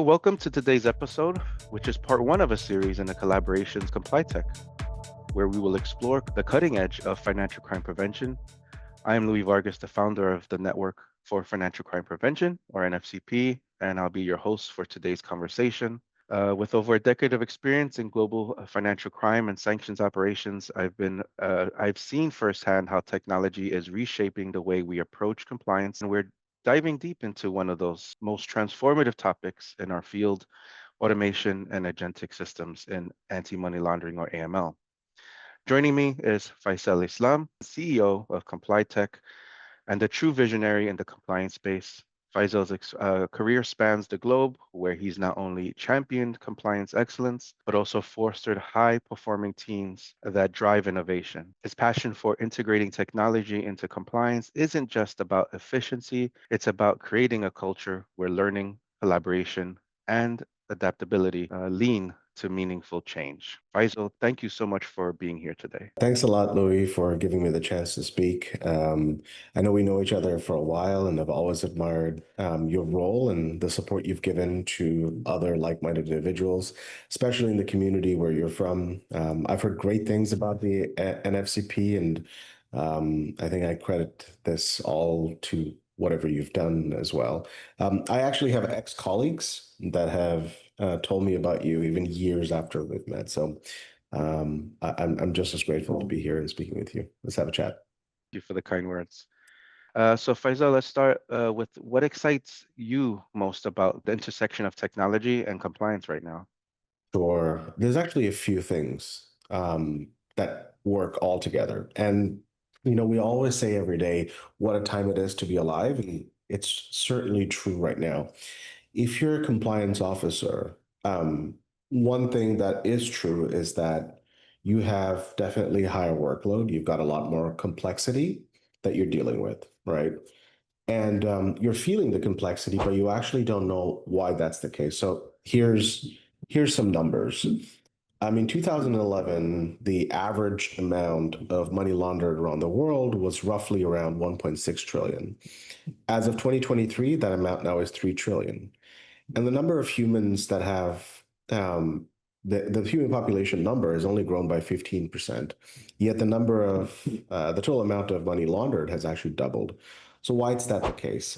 Welcome to today's episode, which is part one of a series in the collaborations ComplyTech, where we will explore the cutting edge of financial crime prevention. I am Louis Vargas, the founder of the Network for Financial Crime Prevention, or NFCP, and I'll be your host for today's conversation. With over a decade of experience in global financial crime and sanctions operations, I've seen firsthand how technology is reshaping the way we approach compliance, and we're diving deep into one of those most transformative topics in our field, automation and agentic systems in anti-money laundering or AML. Joining me is Faisal Islam, CEO of ComplyTech and a true visionary in the compliance space. Faisal's career spans the globe, where he's not only championed compliance excellence, but also fostered high performing teams that drive innovation. His passion for integrating technology into compliance isn't just about efficiency, it's about creating a culture where learning, collaboration, and adaptability lean to meaningful change. Faisal, thank you so much for being here today. Thanks a lot, Louis, for giving me the chance to speak. I know we know each other for a while, and I've always admired your role and the support you've given to other like-minded individuals, especially in the community where you're from. I've heard great things about the NFCP, and I think I credit this all to whatever you've done as well. I actually have ex-colleagues that have told me about you even years after we've met. So I'm just as grateful to be here and speaking with you. Let's have a chat. Thank you for the kind words. So Faisal, let's start with what excites you most about the intersection of technology and compliance right now? Sure. There's actually a few things that work all together. And, we always say every day what a time it is to be alive. And it's certainly true right now. If you're a compliance officer, one thing that is true is that you have definitely a higher workload. You've got a lot more complexity that you're dealing with, right? And you're feeling the complexity, but you actually don't know why that's the case. So here's some numbers. In 2011, the average amount of money laundered around the world was roughly around 1.6 trillion. As of 2023, that amount now is 3 trillion. And the number of humans that have the human population number has only grown by 15%. Yet the total amount of money laundered has actually doubled. So why is that the case?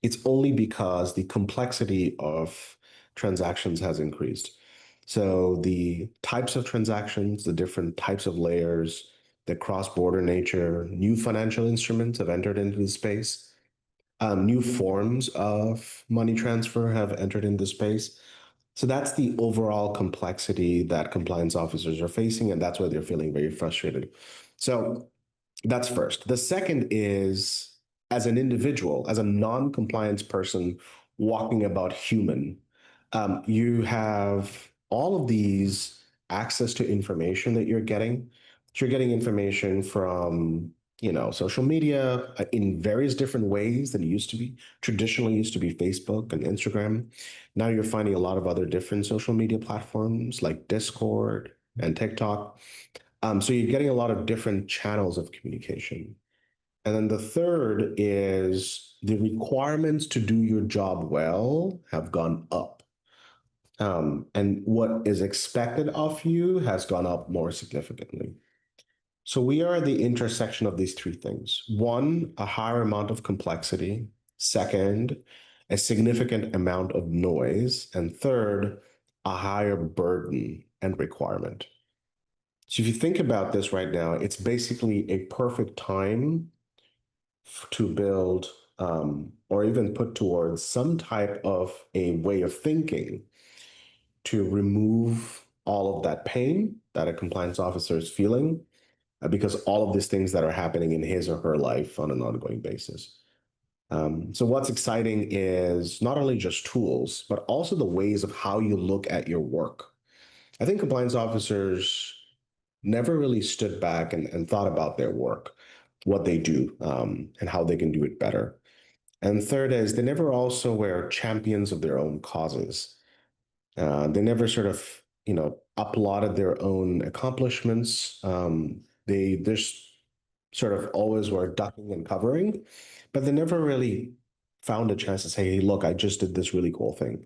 It's only because the complexity of transactions has increased. So the types of transactions, the different types of layers, the cross-border nature, new financial instruments have entered into the space. New forms of money transfer have entered into space. So that's the overall complexity that compliance officers are facing, and that's why they're feeling very frustrated. So that's first. The second is, as an individual, as a non-compliance person walking about human, you have all of these access to information that you're getting. You're getting information from, social media in various different ways than it used to be. Traditionally used to be Facebook and Instagram. Now you're finding a lot of other different social media platforms like Discord and TikTok. So you're getting a lot of different channels of communication. And then the third is the requirements to do your job well have gone up. And what is expected of you has gone up more significantly. So we are at the intersection of these three things. One, a higher amount of complexity. Second, a significant amount of noise. And third, a higher burden and requirement. So if you think about this right now, it's basically a perfect time to build or even put towards some type of a way of thinking to remove all of that pain that a compliance officer is feeling because all of these things that are happening in his or her life on an ongoing basis. So what's exciting is not only just tools, but also the ways of how you look at your work. I think compliance officers never really stood back and thought about their work, what they do, and how they can do it better. And third is they never also were champions of their own causes. They never sort of, applauded their own accomplishments. They just sort of always were ducking and covering, but they never really found a chance to say, hey, look, I just did this really cool thing.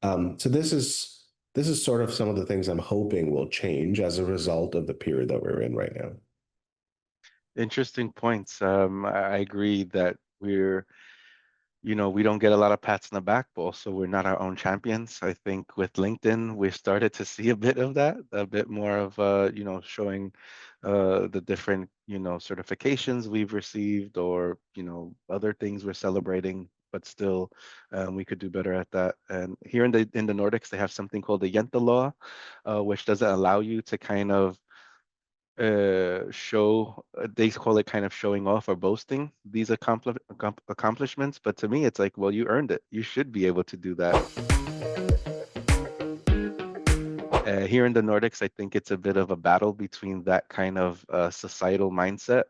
So this is sort of some of the things I'm hoping will change as a result of the period that we're in right now. Interesting points. I agree that we don't get a lot of pats on the back, but also we're not our own champions. I think with LinkedIn, we started to see a bit of that, a bit more of showing the different, certifications we've received or, other things we're celebrating, but still we could do better at that. And here in the Nordics, they have something called the Yenta law, which doesn't allow you to kind of show they call it kind of showing off or boasting these accomplishments, but to me it's like, well, you earned it, you should be able to do that. Here in the Nordics, I think it's a bit of a battle between that kind of societal mindset,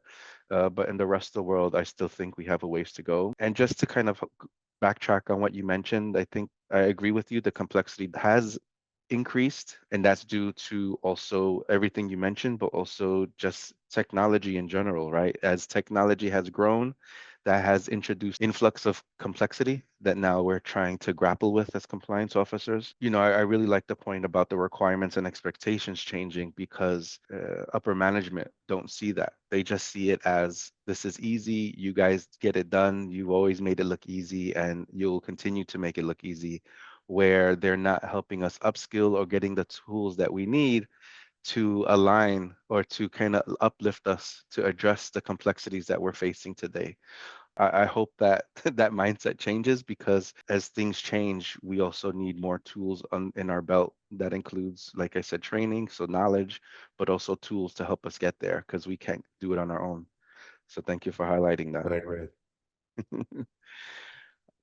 but in the rest of the world, I still think we have a ways to go. And just to kind of backtrack on what you mentioned, I think I agree with you. The complexity has increased, and that's due to also everything you mentioned, but also just technology in general, right? As technology has grown, that has introduced influx of complexity that now we're trying to grapple with as compliance officers. I really like the point about the requirements and expectations changing because upper management don't see that. They just see it as this is easy. You guys get it done. You've always made it look easy, and you'll continue to make it look easy, where they're not helping us upskill or getting the tools that we need to align or to kind of uplift us to address the complexities that we're facing today. I hope that that mindset changes because as things change, we also need more tools in our belt. That includes, like I said, training, so knowledge, but also tools to help us get there because we can't do it on our own. So thank you for highlighting that. I agree.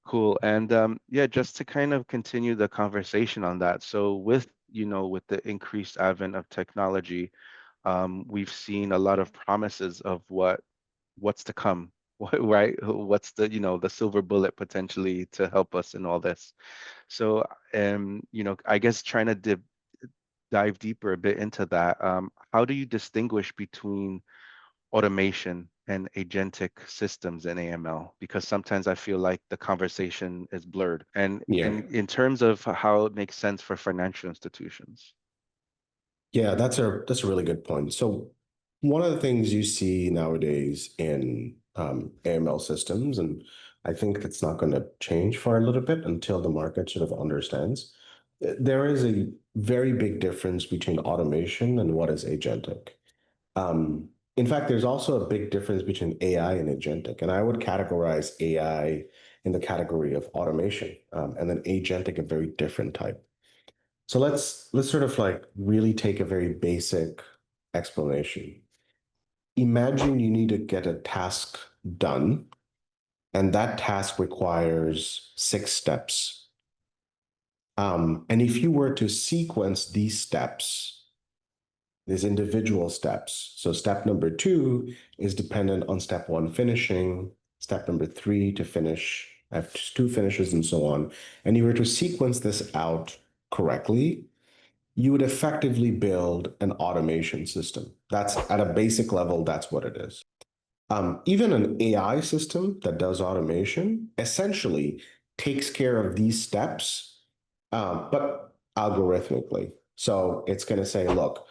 Cool. And yeah, just to kind of continue the conversation on that. So with the increased advent of technology, we've seen a lot of promises of what's to come, right? What's the silver bullet potentially to help us in all this. So, I guess trying to dive deeper a bit into that, how do you distinguish between automation and agentic systems in AML? Because sometimes I feel like the conversation is blurred. And Yeah. in terms of how it makes sense for financial institutions. Yeah, that's a really good point. So one of the things you see nowadays in AML systems, and I think that's not going to change for a little bit until the market sort of understands, there is a very big difference between automation and what is agentic. In fact, there's also a big difference between AI and agentic, and I would categorize AI in the category of automation, and then agentic a very different type. So let's sort of like really take a very basic explanation. Imagine you need to get a task done, and that task requires 6 steps. And if you were to sequence these steps, these individual steps, so step number 2 is dependent on step 1 finishing, step number 3 to finish, have 2 finishes, and so on. And you were to sequence this out correctly, you would effectively build an automation system. That's at a basic level, that's what it is. Even an AI system that does automation essentially takes care of these steps, but algorithmically. So it's going to say, look,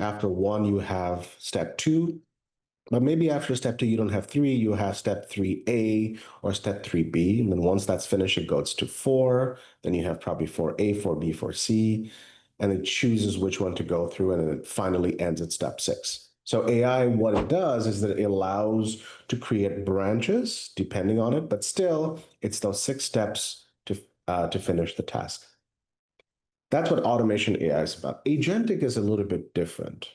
after one, you have step 2, but maybe after step 2, you don't have 3, you have step 3A or step 3B. And then once that's finished, it goes to 4. Then you have probably 4A, 4B, 4C, and it chooses which one to go through, and then it finally ends at step 6. So AI, what it does is that it allows to create branches depending on it, but still it's those 6 steps to finish the task. That's what automation AI is about. Agentic is a little bit different.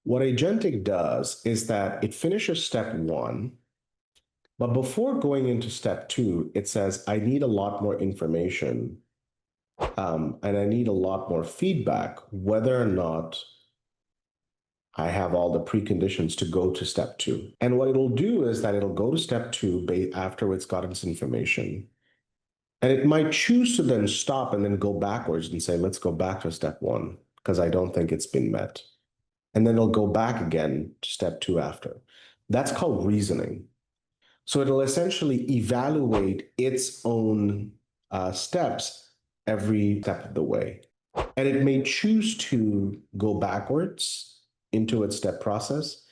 What Agentic does is that it finishes step 1, but before going into step 2, it says, I need a lot more information, and I need a lot more feedback, whether or not I have all the preconditions to go to step 2. And what it'll do is that it'll go to step 2 after it's gotten its information. And it might choose to then stop and then go backwards and say, let's go back to step 1, because I don't think it's been met. And then it'll go back again to step 2 after. That's called reasoning. So it'll essentially evaluate its own steps every step of the way. And it may choose to go backwards into its step process.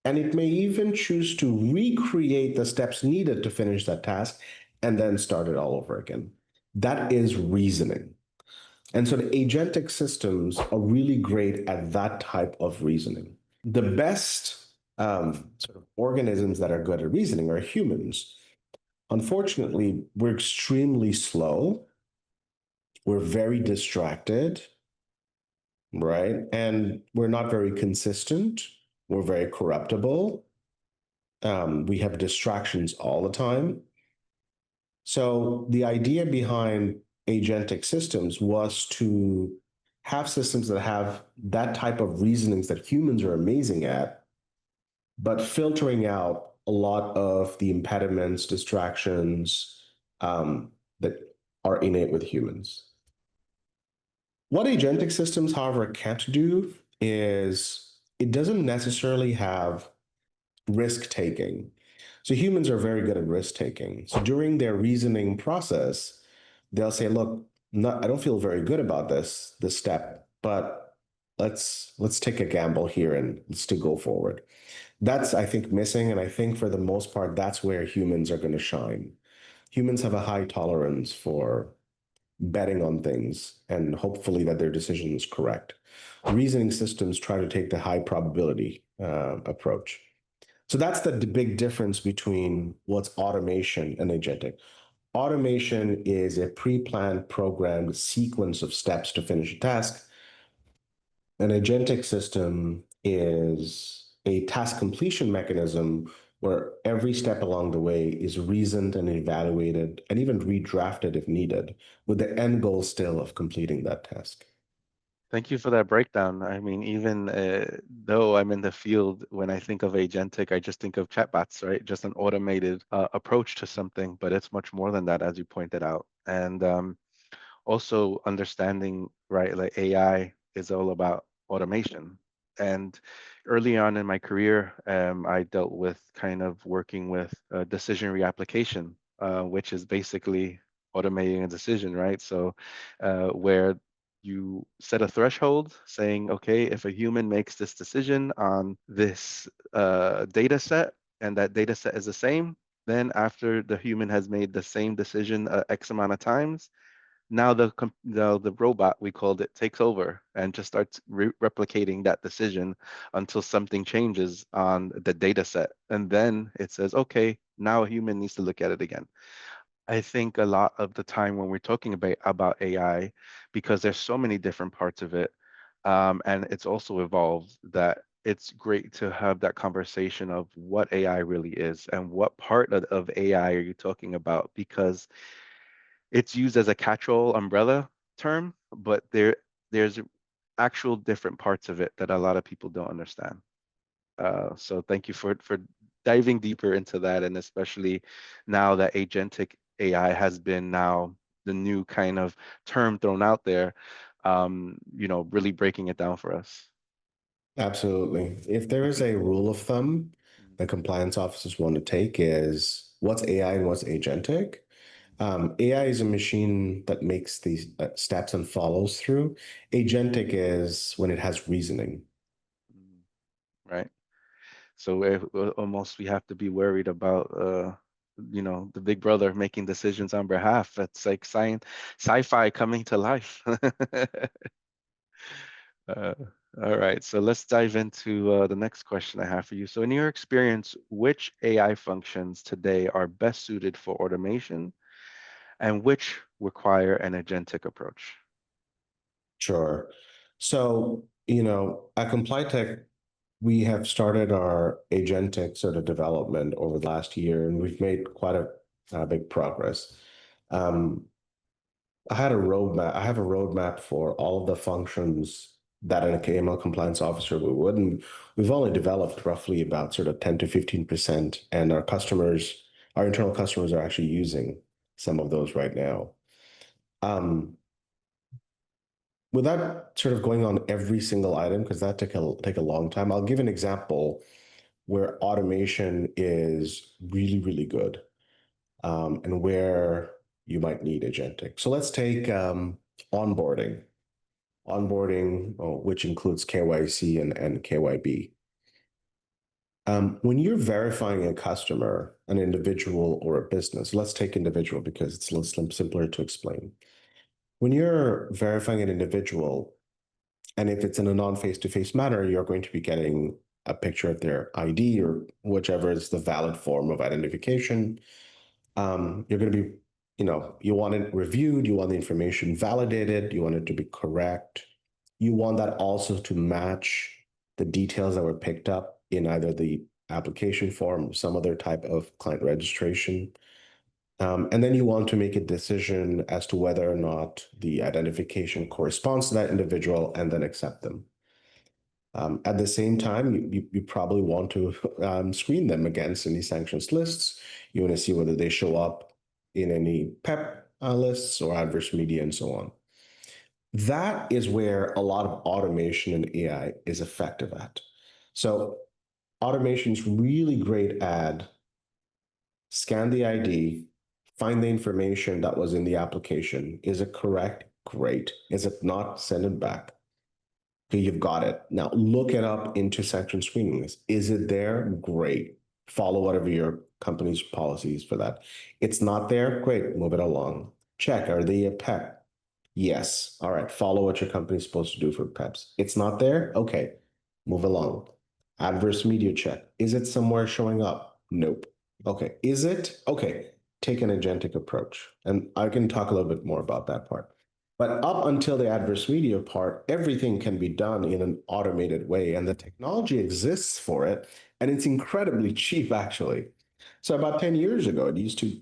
And it may even choose to recreate the steps needed to finish that task and then start it all over again. That is reasoning. And so the agentic systems are really great at that type of reasoning. The best sort of organisms that are good at reasoning are humans. Unfortunately, we're extremely slow. We're very distracted, right? And we're not very consistent. We're very corruptible. We have distractions all the time. So the idea behind agentic systems was to have systems that have that type of reasonings that humans are amazing at, but filtering out a lot of the impediments, distractions that are innate with humans. What agentic systems, however, can't do is it doesn't necessarily have risk taking. So humans are very good at risk taking. So during their reasoning process, they'll say, "Look, I don't feel very good about this step, but let's take a gamble here and let's to go forward." That's, I think, missing, and I think for the most part, that's where humans are going to shine. Humans have a high tolerance for betting on things and hopefully that their decision is correct. Reasoning systems try to take the high probability approach. So that's the big difference between what's automation and agentic. Automation is a pre-planned, programmed sequence of steps to finish a task. An agentic system is a task completion mechanism where every step along the way is reasoned and evaluated and even redrafted if needed, with the end goal still of completing that task. Thank you for that breakdown. I mean, even though I'm in the field, when I think of agentic, I just think of chatbots, right? Just an automated approach to something, but it's much more than that, as you pointed out. And also understanding, right, like AI is all about automation. And early on in my career, I dealt with kind of working with decision reapplication, which is basically automating a decision, right? So where you set a threshold saying, okay, if a human makes this decision on this data set and that data set is the same, then after the human has made the same decision X amount of times, now the robot, we called it, takes over and just starts replicating that decision until something changes on the data set, and then it says, okay, now a human needs to look at it again. I think a lot of the time when we're talking about AI, because there's so many different parts of it, and it's also evolved, that it's great to have that conversation of what AI really is and what part of AI are you talking about, because it's used as a catch-all umbrella term, but there's actual different parts of it that a lot of people don't understand. So thank you for diving deeper into that, and especially now that agentic AI has been now the new kind of term thrown out there, really breaking it down for us. Absolutely. If there is a rule of thumb that compliance officers want to take is what's AI and what's agentic. AI is a machine that makes these steps and follows through. Agentic is when it has reasoning. Mm, right. So almost we have to be worried about the big brother making decisions on behalf. It's like sci-fi coming to life. Uh, all right, so let's dive into the next question I have for you. So in your experience, which AI functions today are best suited for automation and which require an agentic approach? Sure. So, at ComplyTech, we have started our agentic sort of development over the last year, and we've made quite a big progress. Um, I had a roadmap. I have a roadmap for all of the functions that an AML compliance officer would, and we've only developed roughly about sort of 10 to 15%, and our internal customers are actually using some of those right now. Um, Without sort of going on every single item, because that take a long time, I'll give an example where automation is really, really good, and where you might need agentic. So let's take onboarding. Onboarding, which includes KYC and KYB. When you're verifying a customer, an individual or a business, let's take individual because it's a little simpler to explain. When you're verifying an individual, and if it's in a non-face-to-face manner, you're going to be getting a picture of their ID or whichever is the valid form of identification. You're going to be, you want it reviewed, you want the information validated, you want it to be correct. You want that also to match the details that were picked up in either the application form or some other type of client registration. And then you want to make a decision as to whether or not the identification corresponds to that individual and then accept them. At the same time, you probably want to screen them against any sanctions lists. You want to see whether they show up in any PEP lists or adverse media and so on. That is where a lot of automation and AI is effective at. So automation is really great at scan the ID, find the information that was in the application. Is it correct? Great. Is it not? Send it back. Okay, you've got it. Now look it up into section screening list. Is it there? Great. Follow whatever your company's policy is for that. It's not there? Great. Move it along. Check. Are they a PEP? Yes. All right. Follow what your company's supposed to do for PEPs. It's not there? Okay. Move along. Adverse media check. Is it somewhere showing up? Nope. Okay. Is it? Okay. Take an agentic approach. And I can talk a little bit more about that part. But up until the adverse media part, everything can be done in an automated way, and the technology exists for it, and it's incredibly cheap, actually. So about 10 years ago, it used to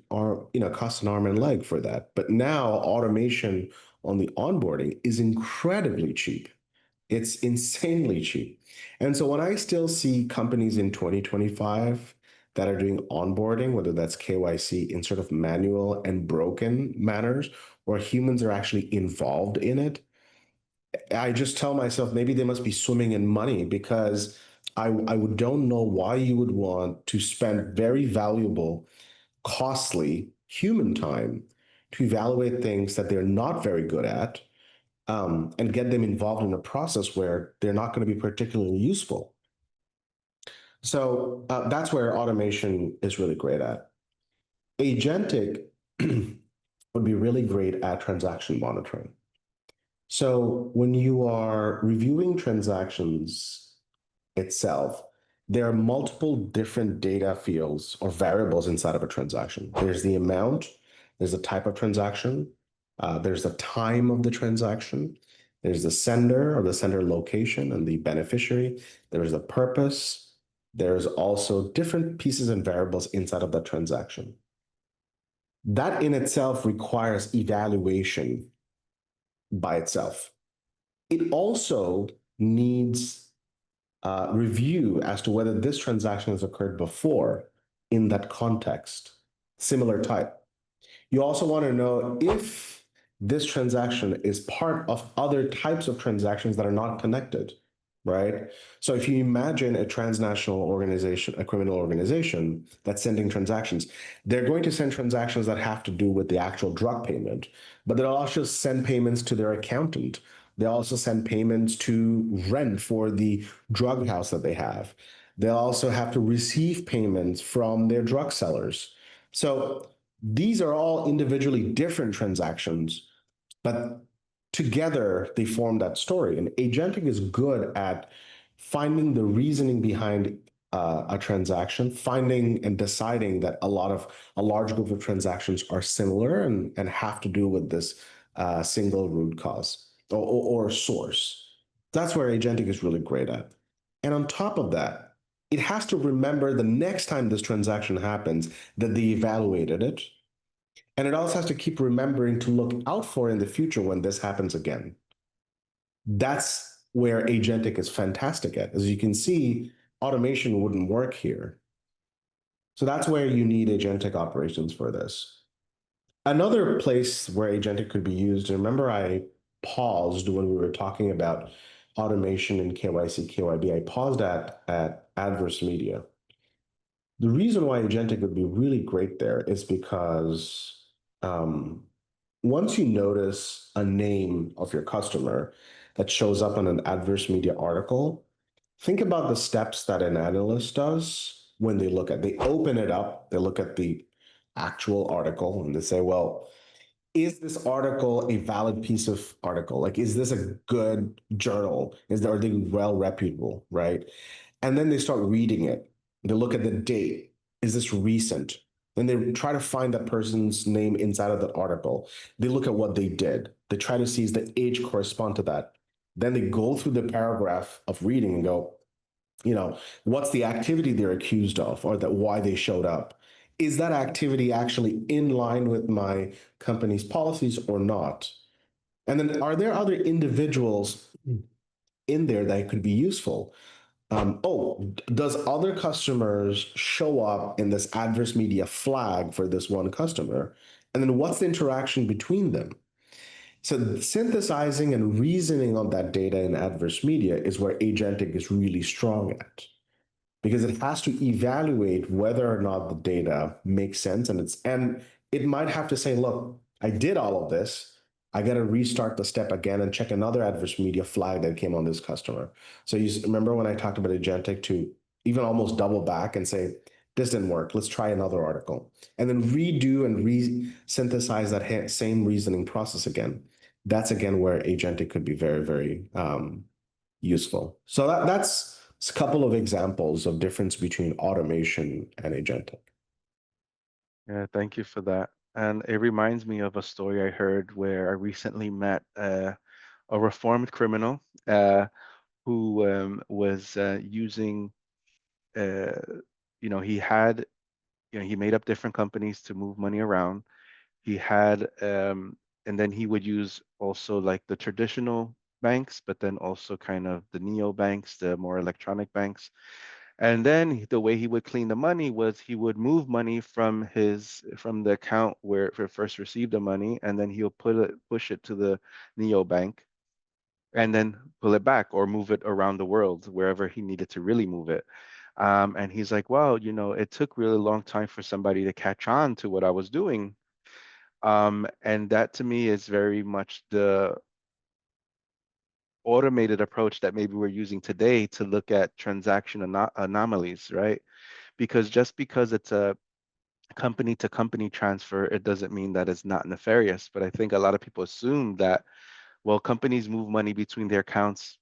cost an arm and leg for that. But now automation on the onboarding is incredibly cheap. It's insanely cheap. And so when I still see companies in 2025 that are doing onboarding, whether that's KYC in sort of manual and broken manners, where humans are actually involved in it, I just tell myself maybe they must be swimming in money because I don't know why you would want to spend very valuable, costly human time to evaluate things that they're not very good at, and get them involved in a process where they're not going to be particularly useful. So that's where automation is really great at. Agentic would be really great at transaction monitoring. So when you are reviewing transactions itself, there are multiple different data fields or variables inside of a transaction. There's the amount, there's the type of transaction, there's the time of the transaction, there's the sender or the sender location and the beneficiary, there's the purpose, there's also different pieces and variables inside of that transaction. That in itself requires evaluation by itself. It also needs review as to whether this transaction has occurred before in that context, similar type. You also want to know if this transaction is part of other types of transactions that are not connected, right? So if you imagine a transnational organization, a criminal organization that's sending transactions, they're going to send transactions that have to do with the actual drug payment, but they'll also send payments to their accountant. They'll also send payments to rent for the drug house that they have. They'll also have to receive payments from their drug sellers. So these are all individually different transactions, but together they form that story. And agentic is good at finding the reasoning behind a transaction, finding and deciding that a large group of transactions are similar and have to do with this single root cause or source. That's where agentic is really great at. And on top of that, it has to remember the next time this transaction happens that they evaluated it. And it also has to keep remembering to look out for in the future when this happens again. That's where agentic is fantastic at. As you can see, automation wouldn't work here. So that's where you need agentic operations for this. Another place where agentic could be used, and remember I paused when we were talking about automation in KYC, KYB, I paused at adverse media. The reason why agentic would be really great there is because um, once you notice a name of your customer that shows up in an adverse media article, think about the steps that an analyst does when they open it up, they look at the actual article and they say, well, is this article a valid piece of article? Like, is this a good journal? Are they well reputable, right? And then they start reading it. They look at the date. Is this recent? Then they try to find that person's name inside of that article. They look at what they did. They try to see, does the age correspond to that? Then they go through the paragraph of reading and go, what's the activity they're accused of, or that why they showed up? Is that activity actually in line with my company's policies or not? And then are there other individuals in there that could be useful? Does other customers show up in this adverse media flag for this one customer? And then what's the interaction between them? So synthesizing and reasoning on that data in adverse media is where agentic is really strong at, because it has to evaluate whether or not the data makes sense, and it might have to say, look, I did all of this. I got to restart the step again and check another adverse media flag that came on this customer. So you remember when I talked about agentic to even almost double back and say, this didn't work. Let's try another article, and then redo and re-synthesize that same reasoning process again. That's again where agentic could be very, very useful. So that's a couple of examples of difference between automation and agentic. Yeah, thank you for that. And it reminds me of a story I heard where I recently met a reformed criminal who was using, uh, he had, he made up different companies to move money around. He had, and then he would use also like the traditional banks, but then also kind of the neo banks, the more electronic banks. And then the way he would clean the money was he would move money from the account where it first received the money, and then he'll push it to the neo bank, and then pull it back or move it around the world wherever he needed to really move it. And he's like, well, it took really long time for somebody to catch on to what I was doing. And that to me is very much the automated approach that maybe we're using today to look at transaction anomalies, right? Because just because it's a company to company transfer, it doesn't mean that it's not nefarious. But I think a lot of people assume that, well, companies move money between their accounts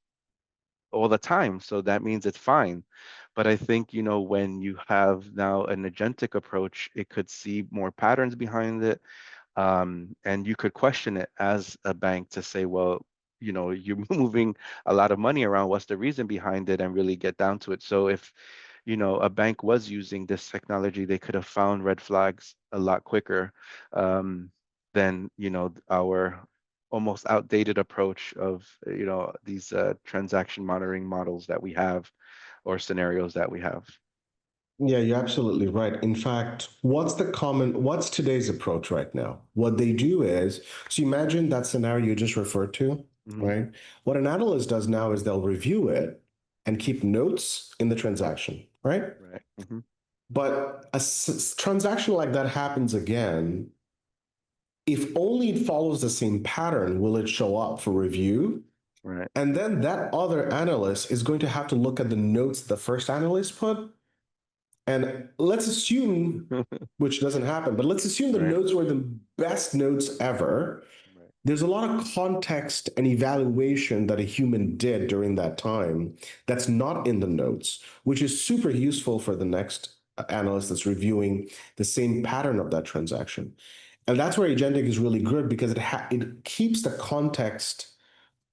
all the time, so that means it's fine. But I think, when you have now an agentic approach, it could see more patterns behind it, and you could question it as a bank to say, well, you're moving a lot of money around. What's the reason behind it? And really get down to it. So if, a bank was using this technology, they could have found red flags a lot quicker than, our almost outdated approach of, these transaction monitoring models that we have or scenarios that we have. Yeah, you're absolutely right. In fact, what's today's approach right now? What they do is, so imagine that scenario you just referred to, Hmm. right? What an analyst does now is they'll review it and keep notes in the transaction, right? Right. Hmm. But transaction like that happens again, if only it follows the same pattern, will it show up for review? Right. And then that other analyst is going to have to look at the notes the first analyst put. And let's assume, which doesn't happen, but let's assume the Right. notes were the best notes ever. Right. There's a lot of context and evaluation that a human did during that time that's not in the notes, which is super useful for the next analyst that's reviewing the same pattern of that transaction. And that's where agentic is really good because it keeps the context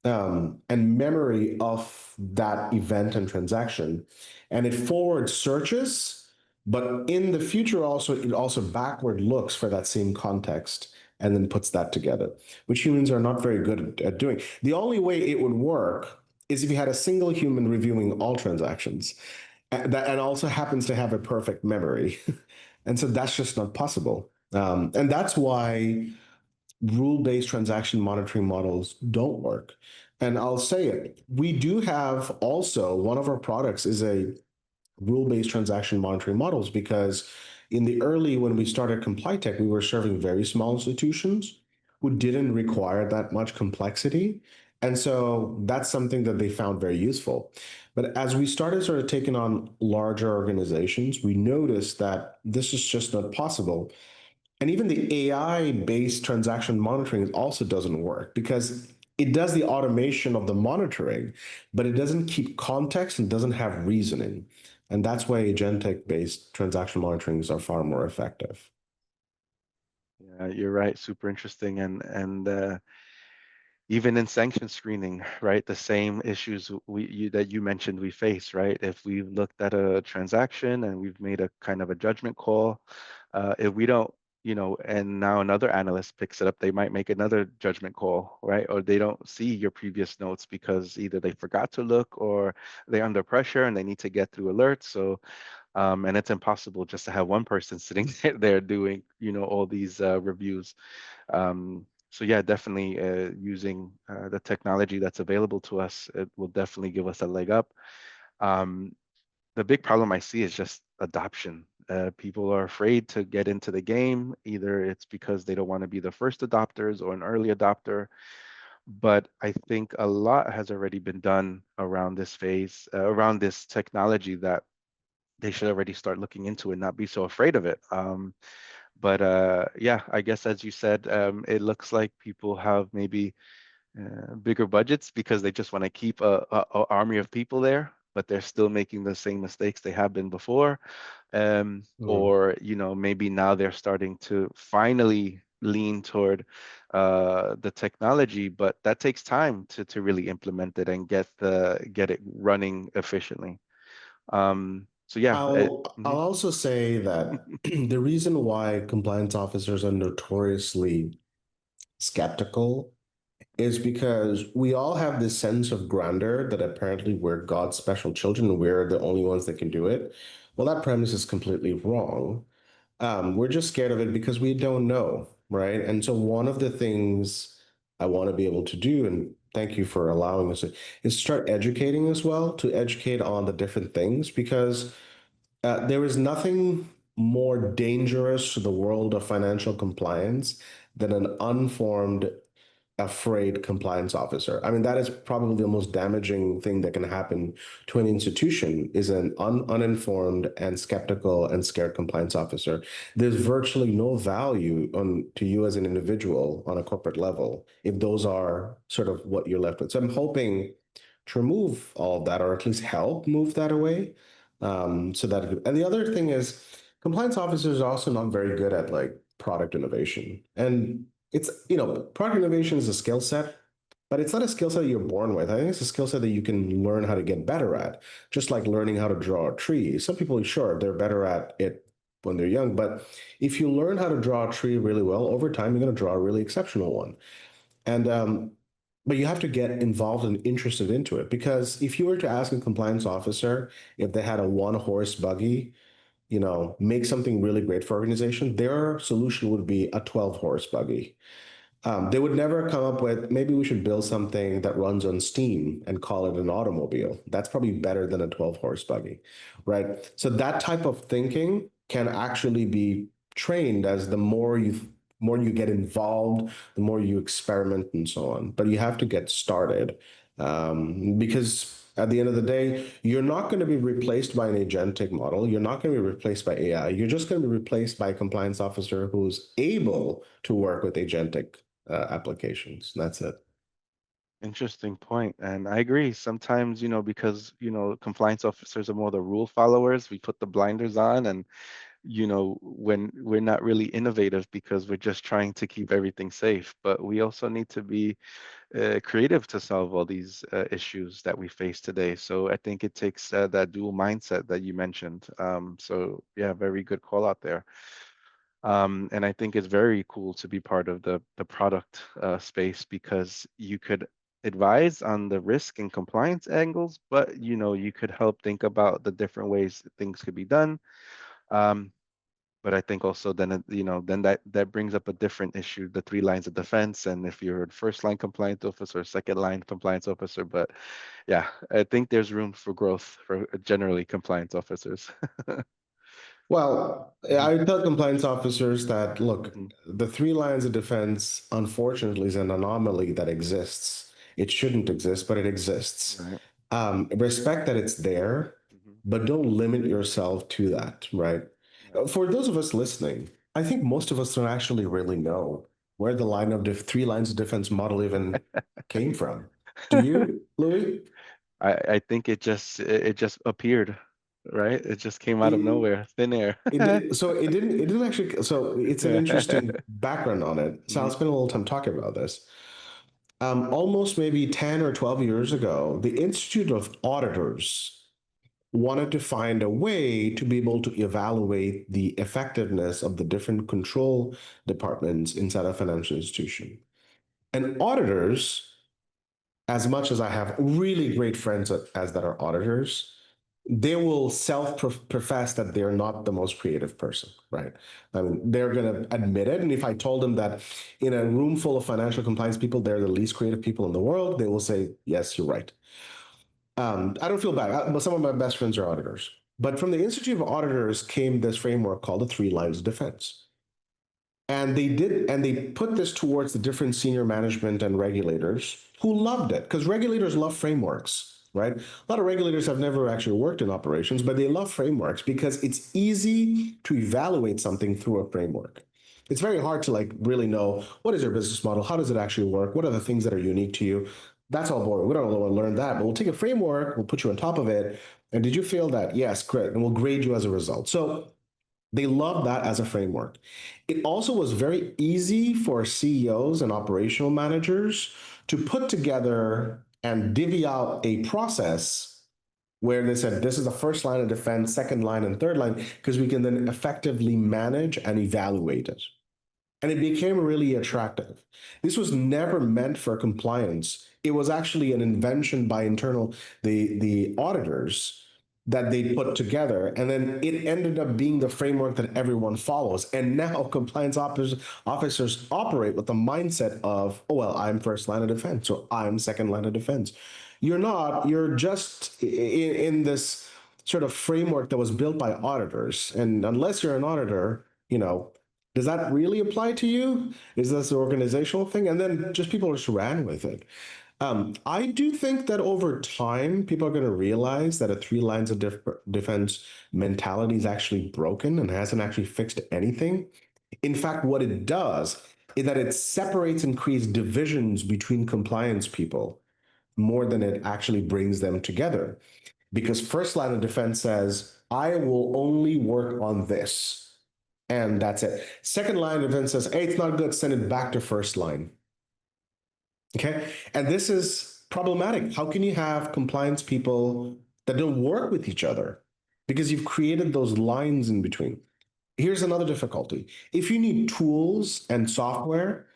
and memory of that event and transaction, and it forward searches, but in the future also it also backward looks for that same context and then puts that together, which humans are not very good at doing. The only way it would work is if you had a single human reviewing all transactions, and also happens to have a perfect memory. And so that's just not possible. And that's why rule-based transaction monitoring models don't work. And I'll say it, we do have also one of our products is a rule-based transaction monitoring models because In the early, when we started ComplyTech, we were serving very small institutions who didn't require that much complexity. And so that's something that they found very useful. But as we started sort of taking on larger organizations, we noticed that this is just not possible. And even the AI-based transaction monitoring also doesn't work because it does the automation of the monitoring, but it doesn't keep context and doesn't have reasoning. And that's why agentic-based transaction monitorings are far more effective. Yeah, you're right. Super interesting. And even in sanction screening, right? The same issues that you mentioned we face, right? If we've looked at a transaction and we've made a kind of a judgment call, if we don't, and now another analyst picks it up, they might make another judgment call, right? Or they don't see your previous notes because either they forgot to look or they're under pressure and they need to get through alerts. So, and it's impossible just to have one person sitting there doing, all these reviews. So yeah, definitely using the technology that's available to us, it will definitely give us a leg up. Um, the big problem I see is just adoption. People are afraid to get into the game. Either it's because they don't want to be the first adopters or an early adopter. But I think a lot has already been done around this phase, around this technology that they should already start looking into and not be so afraid of it. But yeah, I guess as you said, it looks like people have maybe bigger budgets because they just want to keep a army of people there, but they're still making the same mistakes they have been before. Mm. Or, maybe now they're starting to finally lean toward the technology, but that takes time to really implement it and get it running efficiently. So yeah, I'll also say that the reason why compliance officers are notoriously skeptical is because we all have this sense of grandeur that apparently we're God's special children and we're the only ones that can do it. Well, that premise is completely wrong. We're just scared of it because we don't know, right? And so one of the things I want to be able to do, and thank you for allowing us, is start educating as well, to educate on the different things, because there is nothing more dangerous to the world of financial compliance than an unformed, afraid compliance officer. I mean, that is probably the most damaging thing that can happen to an institution is an uninformed and skeptical and scared compliance officer. There's virtually no value to you as an individual on a corporate level if those are sort of what you're left with. So I'm hoping to remove all of that, or at least help move that away. And the other thing is, compliance officers are also not very good at like product innovation. And product innovation is a skill set, but it's not a skill set you're born with. I think it's a skill set that you can learn how to get better at, just like learning how to draw a tree. Some people, sure, they're better at it when they're young, but if you learn how to draw a tree really well, over time, you're going to draw a really exceptional one. And but you have to get involved and interested into it, because if you were to ask a compliance officer if they had a one-horse buggy, make something really great for organization, their solution would be a 12-horse buggy. They would never come up with, maybe we should build something that runs on steam and call it an automobile. That's probably better than a 12-horse buggy, right? So that type of thinking can actually be trained as the more you get involved, the more you experiment and so on. But you have to get started, because at the end of the day, you're not going to be replaced by an agentic model. You're not going to be replaced by AI. You're just going to be replaced by a compliance officer who's able to work with agentic applications. That's it. Interesting point. And I agree. Sometimes, because, compliance officers are more the rule followers, we put the blinders on and, when we're not really innovative because we're just trying to keep everything safe. But we also need to be creative to solve all these issues that we face today. So I think it takes that dual mindset that you mentioned. So yeah, very good call out there. And I think it's very cool to be part of the product space because you could advise on the risk and compliance angles, but you could help think about the different ways that things could be done. Um, but I think also then then that brings up a different issue, the three lines of defense, and if you're a first line compliance officer, second line compliance officer. But yeah, I think there's room for growth for generally compliance officers. Well, Mhm, I tell compliance officers that, look, mhm, the three lines of defense, unfortunately, is an anomaly that exists. It shouldn't exist, but it exists. right. Respect that it's there, Mhm, but don't limit yourself to that, right? right. For those of us listening, I think most of us don't actually really know where the three lines of defense model even came from. Do you, Louis? I think it just appeared, right? It just came out of It, nowhere, thin air. it didn't actually, so it's an interesting background on it. So I'll Mhm, spend a little time talking about this. Almost maybe 10 or 12 years ago, the Institute of Auditors wanted to find a way to be able to evaluate the effectiveness of the different control departments inside a financial institution. And auditors, as much as I have really great friends as that are auditors, they will self-profess that they're not the most creative person, right? I mean, they're going to admit it. And if I told them that in a room full of financial compliance people, they're the least creative people in the world, they will say, yes, you're right. I don't feel bad, but some of my best friends are auditors. But from the Institute of Auditors came this framework called the three lines of defense. And they put this towards the different senior management and regulators who loved it because regulators love frameworks, right? A lot of regulators have never actually worked in operations, but they love frameworks because it's easy to evaluate something through a framework. It's very hard to like really know what is your business model, how does it actually work, what are the things that are unique to you. That's all boring. We don't want to learn that, but we'll take a framework, we'll put you on top of it. And did you fail that? Yes, great. And we'll grade you as a result. So they loved that as a framework. It also was very easy for CEOs and operational managers to put together and divvy out a process where they said, this is the first line of defense, second line, and third line, because we can then effectively manage and evaluate it. And it became really attractive. This was never meant for compliance. It was actually an invention by the auditors that they put together. And then it ended up being the framework that everyone follows. And now officers operate with the mindset of, oh, well, I'm first line of defense, or I'm second line of defense. You're not, you're just in this sort of framework that was built by auditors. And unless you're an auditor, does that really apply to you? Is this an organizational thing? And then just people just ran with it. I do think that over time, people are going to realize that a three lines of defense mentality is actually broken and hasn't actually fixed anything. In fact, what it does is that it separates and creates divisions between compliance people more than it actually brings them together. Because first line of defense says, I will only work on this. And that's it. Second line of defense says, hey, it's not good, send it back to first line. Okay. And this is problematic. How can you have compliance people that don't work with each other? Because you've created those lines in between. Here's another difficulty. If you need tools and software,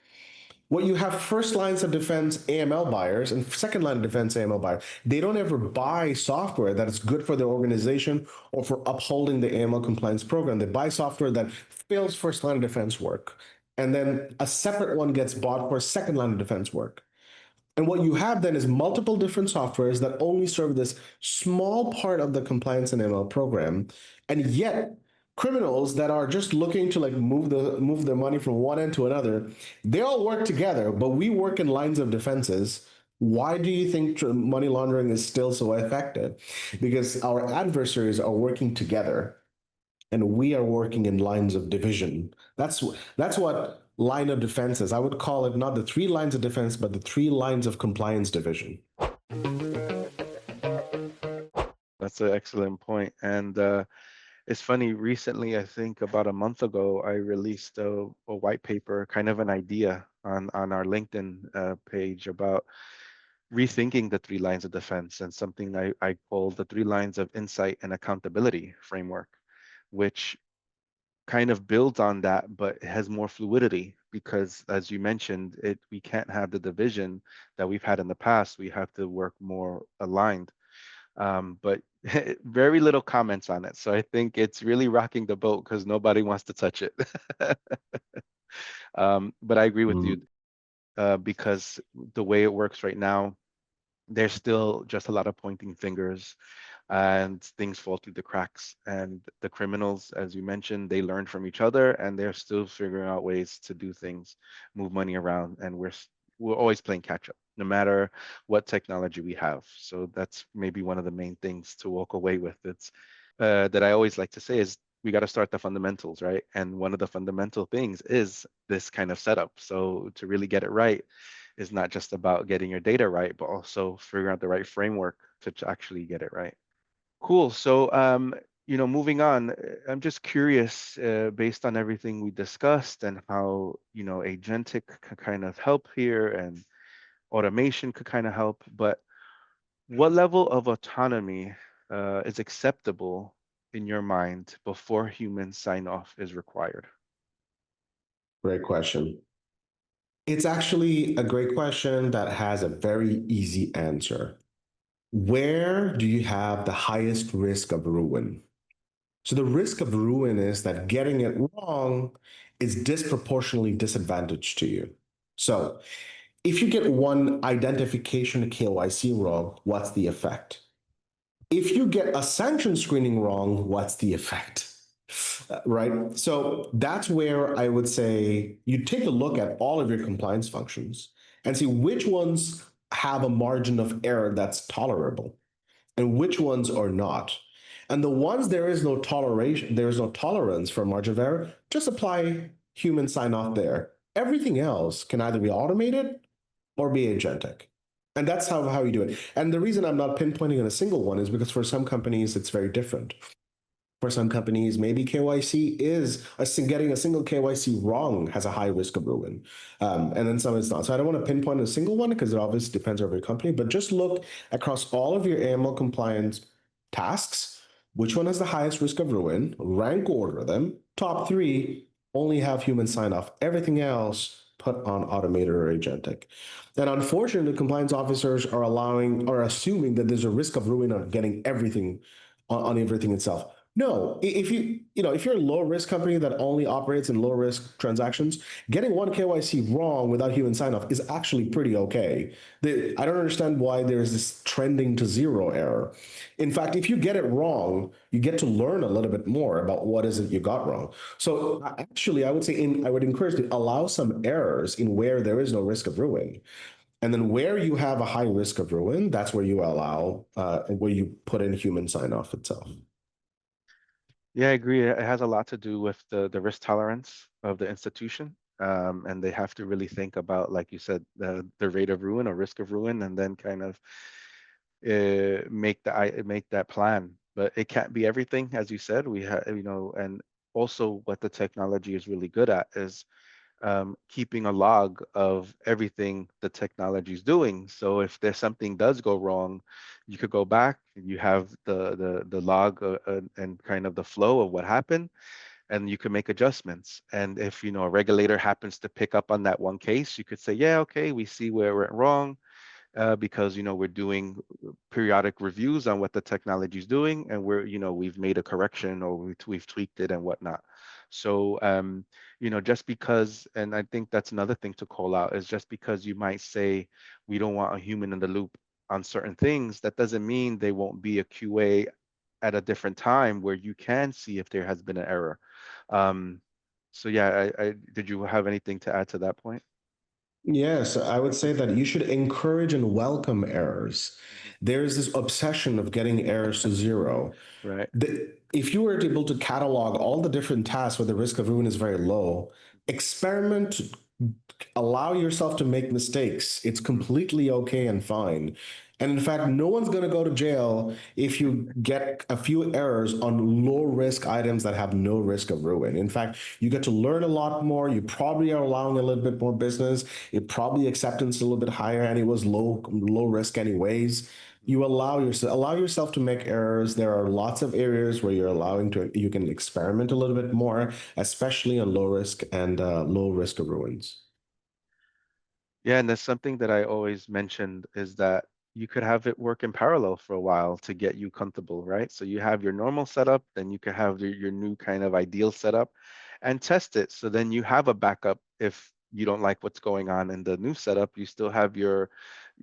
what you have first lines of defense AML buyers and second line of defense AML buyers, they don't ever buy software that is good for their organization or for upholding the AML compliance program. They buy software that fails first line of defense work. And then a separate one gets bought for second line of defense work. And what you have then is multiple different softwares that only serve this small part of the compliance and ML program. And yet criminals that are just looking to like move their money from one end to another, they all work together, but we work in lines of defenses. Why do you think money laundering is still so effective? Because our adversaries are working together and we are working in lines of division. That's what line of defense is. I would call it not the three lines of defense, but the three lines of compliance division. That's an excellent point. And it's funny, recently, I think about a month ago, I released a white paper, kind of an idea on our LinkedIn page about rethinking the three lines of defense and something I call the three lines of insight and accountability framework, which kind of builds on that, but it has more fluidity because, as you mentioned, we can't have the division that we've had in the past. We have to work more aligned. But very little comments on it. So I think it's really rocking the boat because nobody wants to touch it. But I agree with you Mm. because the way it works right now, there's still just a lot of pointing fingers and things fall through the cracks. And the criminals, as you mentioned, they learn from each other and they're still figuring out ways to do things, move money around, and we're always playing catch up, no matter what technology we have. So that's maybe one of the main things to walk away with. It's that I always like to say is we got to start the fundamentals, right? And one of the fundamental things is this kind of setup. So to really get it right is not just about getting your data right, but also figuring out the right framework to actually get it right. Cool. So, moving on, I'm just curious, based on everything we discussed and how, agentic could kind of help here and automation could kind of help, but what level of autonomy is acceptable in your mind before human sign off is required? Great question. It's actually a great question that has a very easy answer. Where do you have the highest risk of ruin? So the risk of ruin is that getting it wrong is disproportionately disadvantage to you. So if you get one identification KYC wrong, what's the effect? If you get a sanction screening wrong, what's the effect? Right? So that's where I would say you take a look at all of your compliance functions and see which ones have a margin of error that's tolerable and which ones are not. And the ones there is no toleration, there is no tolerance for margin of error, just apply human sign off there. Everything else can either be automated or be agentic. And that's how you do it. And the reason I'm not pinpointing on a single one is because for some companies, it's very different. For some companies, maybe KYC is getting a single KYC wrong has a high risk of ruin. And then some it's not. So I don't want to pinpoint a single one because it obviously depends on every company, but just look across all of your AML compliance tasks, which one has the highest risk of ruin, rank order them. Top three only have human sign off. Everything else put on automated or agentic. And unfortunately, compliance officers are allowing or assuming that there's a risk of ruin on getting everything on everything itself. No, if if you're a low risk company that only operates in low risk transactions, getting one KYC wrong without human sign off is actually pretty okay. I don't understand why there's this trending to zero error. In fact, if you get it wrong, you get to learn a little bit more about what is it you got wrong. So actually, I would say I would encourage to allow some errors in where there is no risk of ruin. And then where you have a high risk of ruin, that's where you allow, where you put in human sign off itself. Yeah, I agree. It has a lot to do with the risk tolerance of the institution. And they have to really think about, like you said, the rate of ruin or risk of ruin, and then kind of make that plan. But it can't be everything, as you said. We have, and also what the technology is really good at is keeping a log of everything the technology is doing. So if there's something does go wrong, you could go back. You have the log and kind of the flow of what happened, and you can make adjustments. And if a regulator happens to pick up on that one case, you could say, yeah, okay, we see where we're wrong, because we're doing periodic reviews on what the technology is doing, and we've made a correction or we've tweaked it and whatnot. So just because, and I think that's another thing to call out, is just because you might say we don't want a human in the loop on certain things, that doesn't mean they won't be a QA at a different time where you can see if there has been an error. Um, so yeah, I did you have anything to add to that point? Yes, I would say that you should encourage and welcome errors. Mhm. There's this obsession of getting errors to zero. Right. If you were able to catalog all the different tasks where the risk of ruin is very low, experiment, allow yourself to make mistakes. It's Mhm. completely okay and fine. And in fact, no one's going to go to jail if you get a few errors on low risk items that have no risk of ruin. In fact, you get to learn a lot more. You probably are allowing a little bit more business. It probably acceptance a little bit higher, and it was low risk anyways. Mhm. You allow yourself to make errors. There are lots of areas where you can experiment a little bit more, especially on low risk and low risk of ruins. Yeah, and that's something that I always mentioned is that you could have it work in parallel for a while to get you comfortable, right? So you have your normal setup, then you could have your new kind of ideal setup and test it. So then you have a backup if you don't like what's going on in the new setup, you still have your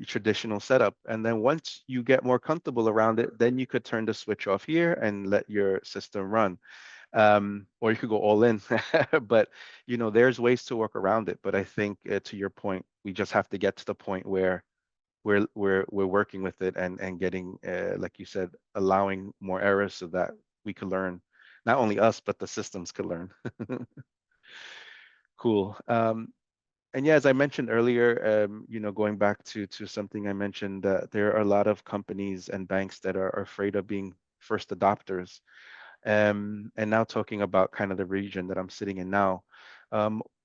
traditional setup. And then once you get more comfortable around it, then you could turn the switch off here and let your system run. Or you could go all in. But there's ways to work around it. But I think to your point, we just have to get to the point where we're working with it and getting, like you said, allowing more errors so that we could learn, not only us but the systems could learn. Cool. And yeah, as I mentioned earlier, going back to something I mentioned, that there are a lot of companies and banks that are afraid of being first adopters. And now talking about kind of the region that I'm sitting in now,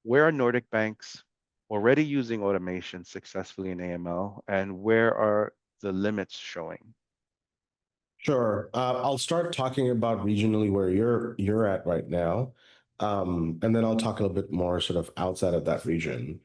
where are Nordic banks already using automation successfully in AML, and where are the limits showing? Sure. I'll start talking about regionally where you're at right now, and then I'll talk a little bit more sort of outside of that region.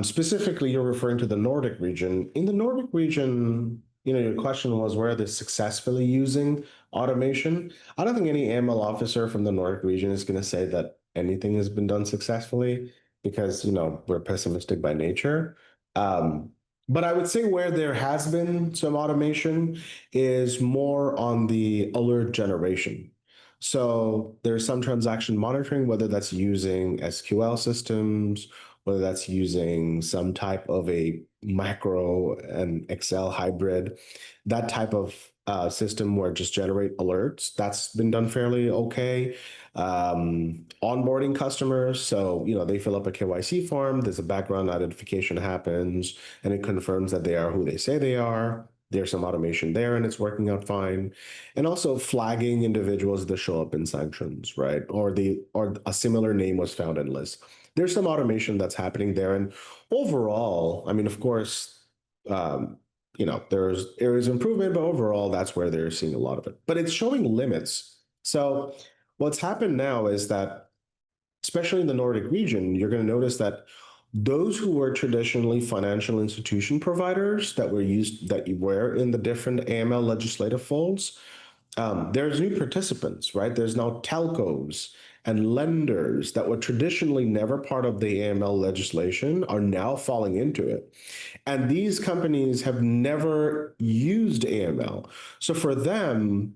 Specifically, you're referring to the Nordic region. In the Nordic region, your question was where they're successfully using automation. I don't think any AML officer from the Nordic region is going to say that anything has been done successfully because, we're pessimistic by nature. Um, but I would say where there has been some automation is more on the alert generation. So there's some transaction monitoring, whether that's using SQL systems, whether that's using some type of a macro and Excel hybrid, that type of system where just generate alerts, that's been done fairly okay. Onboarding customers, so they fill up a KYC form, there's a background identification happens, and it confirms that they are who they say they are. There's some automation there, and it's working out fine. And also flagging individuals that show up in sanctions, right? Or a similar name was found in lists. There's some automation that's happening there. And overall, I mean, of course, um, there's areas of improvement, but overall, that's where they're seeing a lot of it. But it's showing limits. So what's happened now is that, especially in the Nordic region, you're going to notice that those who were traditionally financial institution providers that were in the different AML legislative folds, there's new participants, right? There's now telcos and lenders that were traditionally never part of the AML legislation are now falling into it. And these companies have never used AML. So for them,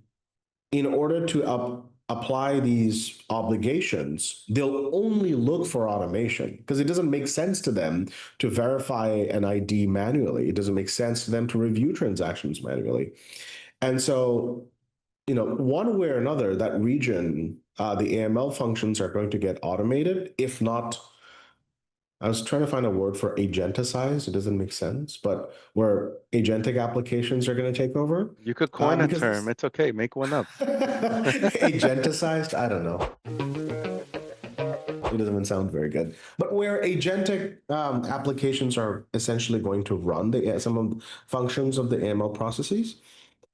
in order to apply these obligations, they'll only look for automation because it doesn't make sense to them to verify an ID manually. It doesn't make sense to them to review transactions manually. And so one way or another, that region, the AML functions are going to get automated. If not, I was trying to find a word for agenticized. It doesn't make sense, but where agentic applications are going to take over. You could coin a term. Because It's okay. Make one up. agenticized, I don't know. It doesn't even sound very good. But where agentic applications are essentially going to run some of the functions of the AML processes.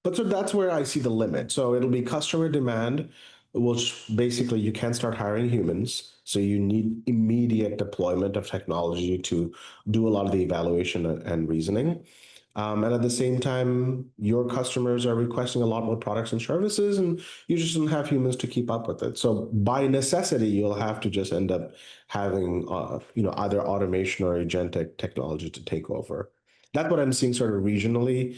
But so that's where I see the limit. So it'll be customer demand, which basically you can't start hiring humans. So you need immediate deployment of technology to do a lot of the evaluation and reasoning. And at the same time, your customers are requesting a lot more products and services, and you just don't have humans to keep up with it. So by necessity, you'll have to just end up having, either automation or agentic technology to take over. That's what I'm seeing sort of regionally.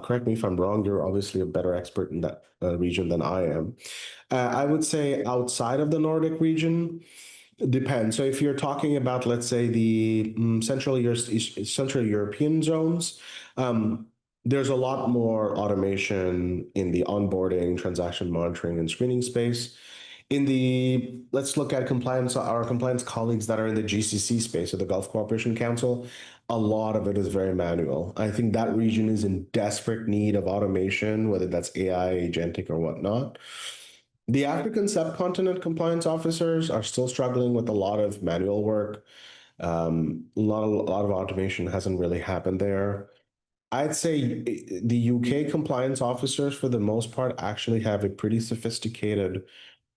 Correct me if I'm wrong. You're obviously a better expert in that region than I am. I would say outside of the Nordic region, depends. So if you're talking about, let's say, the Central European zones, um, there's a lot more automation in the onboarding, transaction monitoring, and screening space. Let's look at our compliance colleagues that are in the GCC space, or the Gulf Cooperation Council, a lot of it is very manual. I think that region is in desperate need of automation, whether that's AI, agentic, or whatnot. The African subcontinent compliance officers are still struggling with a lot of manual work. A lot of automation hasn't really happened there. I'd say the UK compliance officers, for the most part, actually have a pretty sophisticated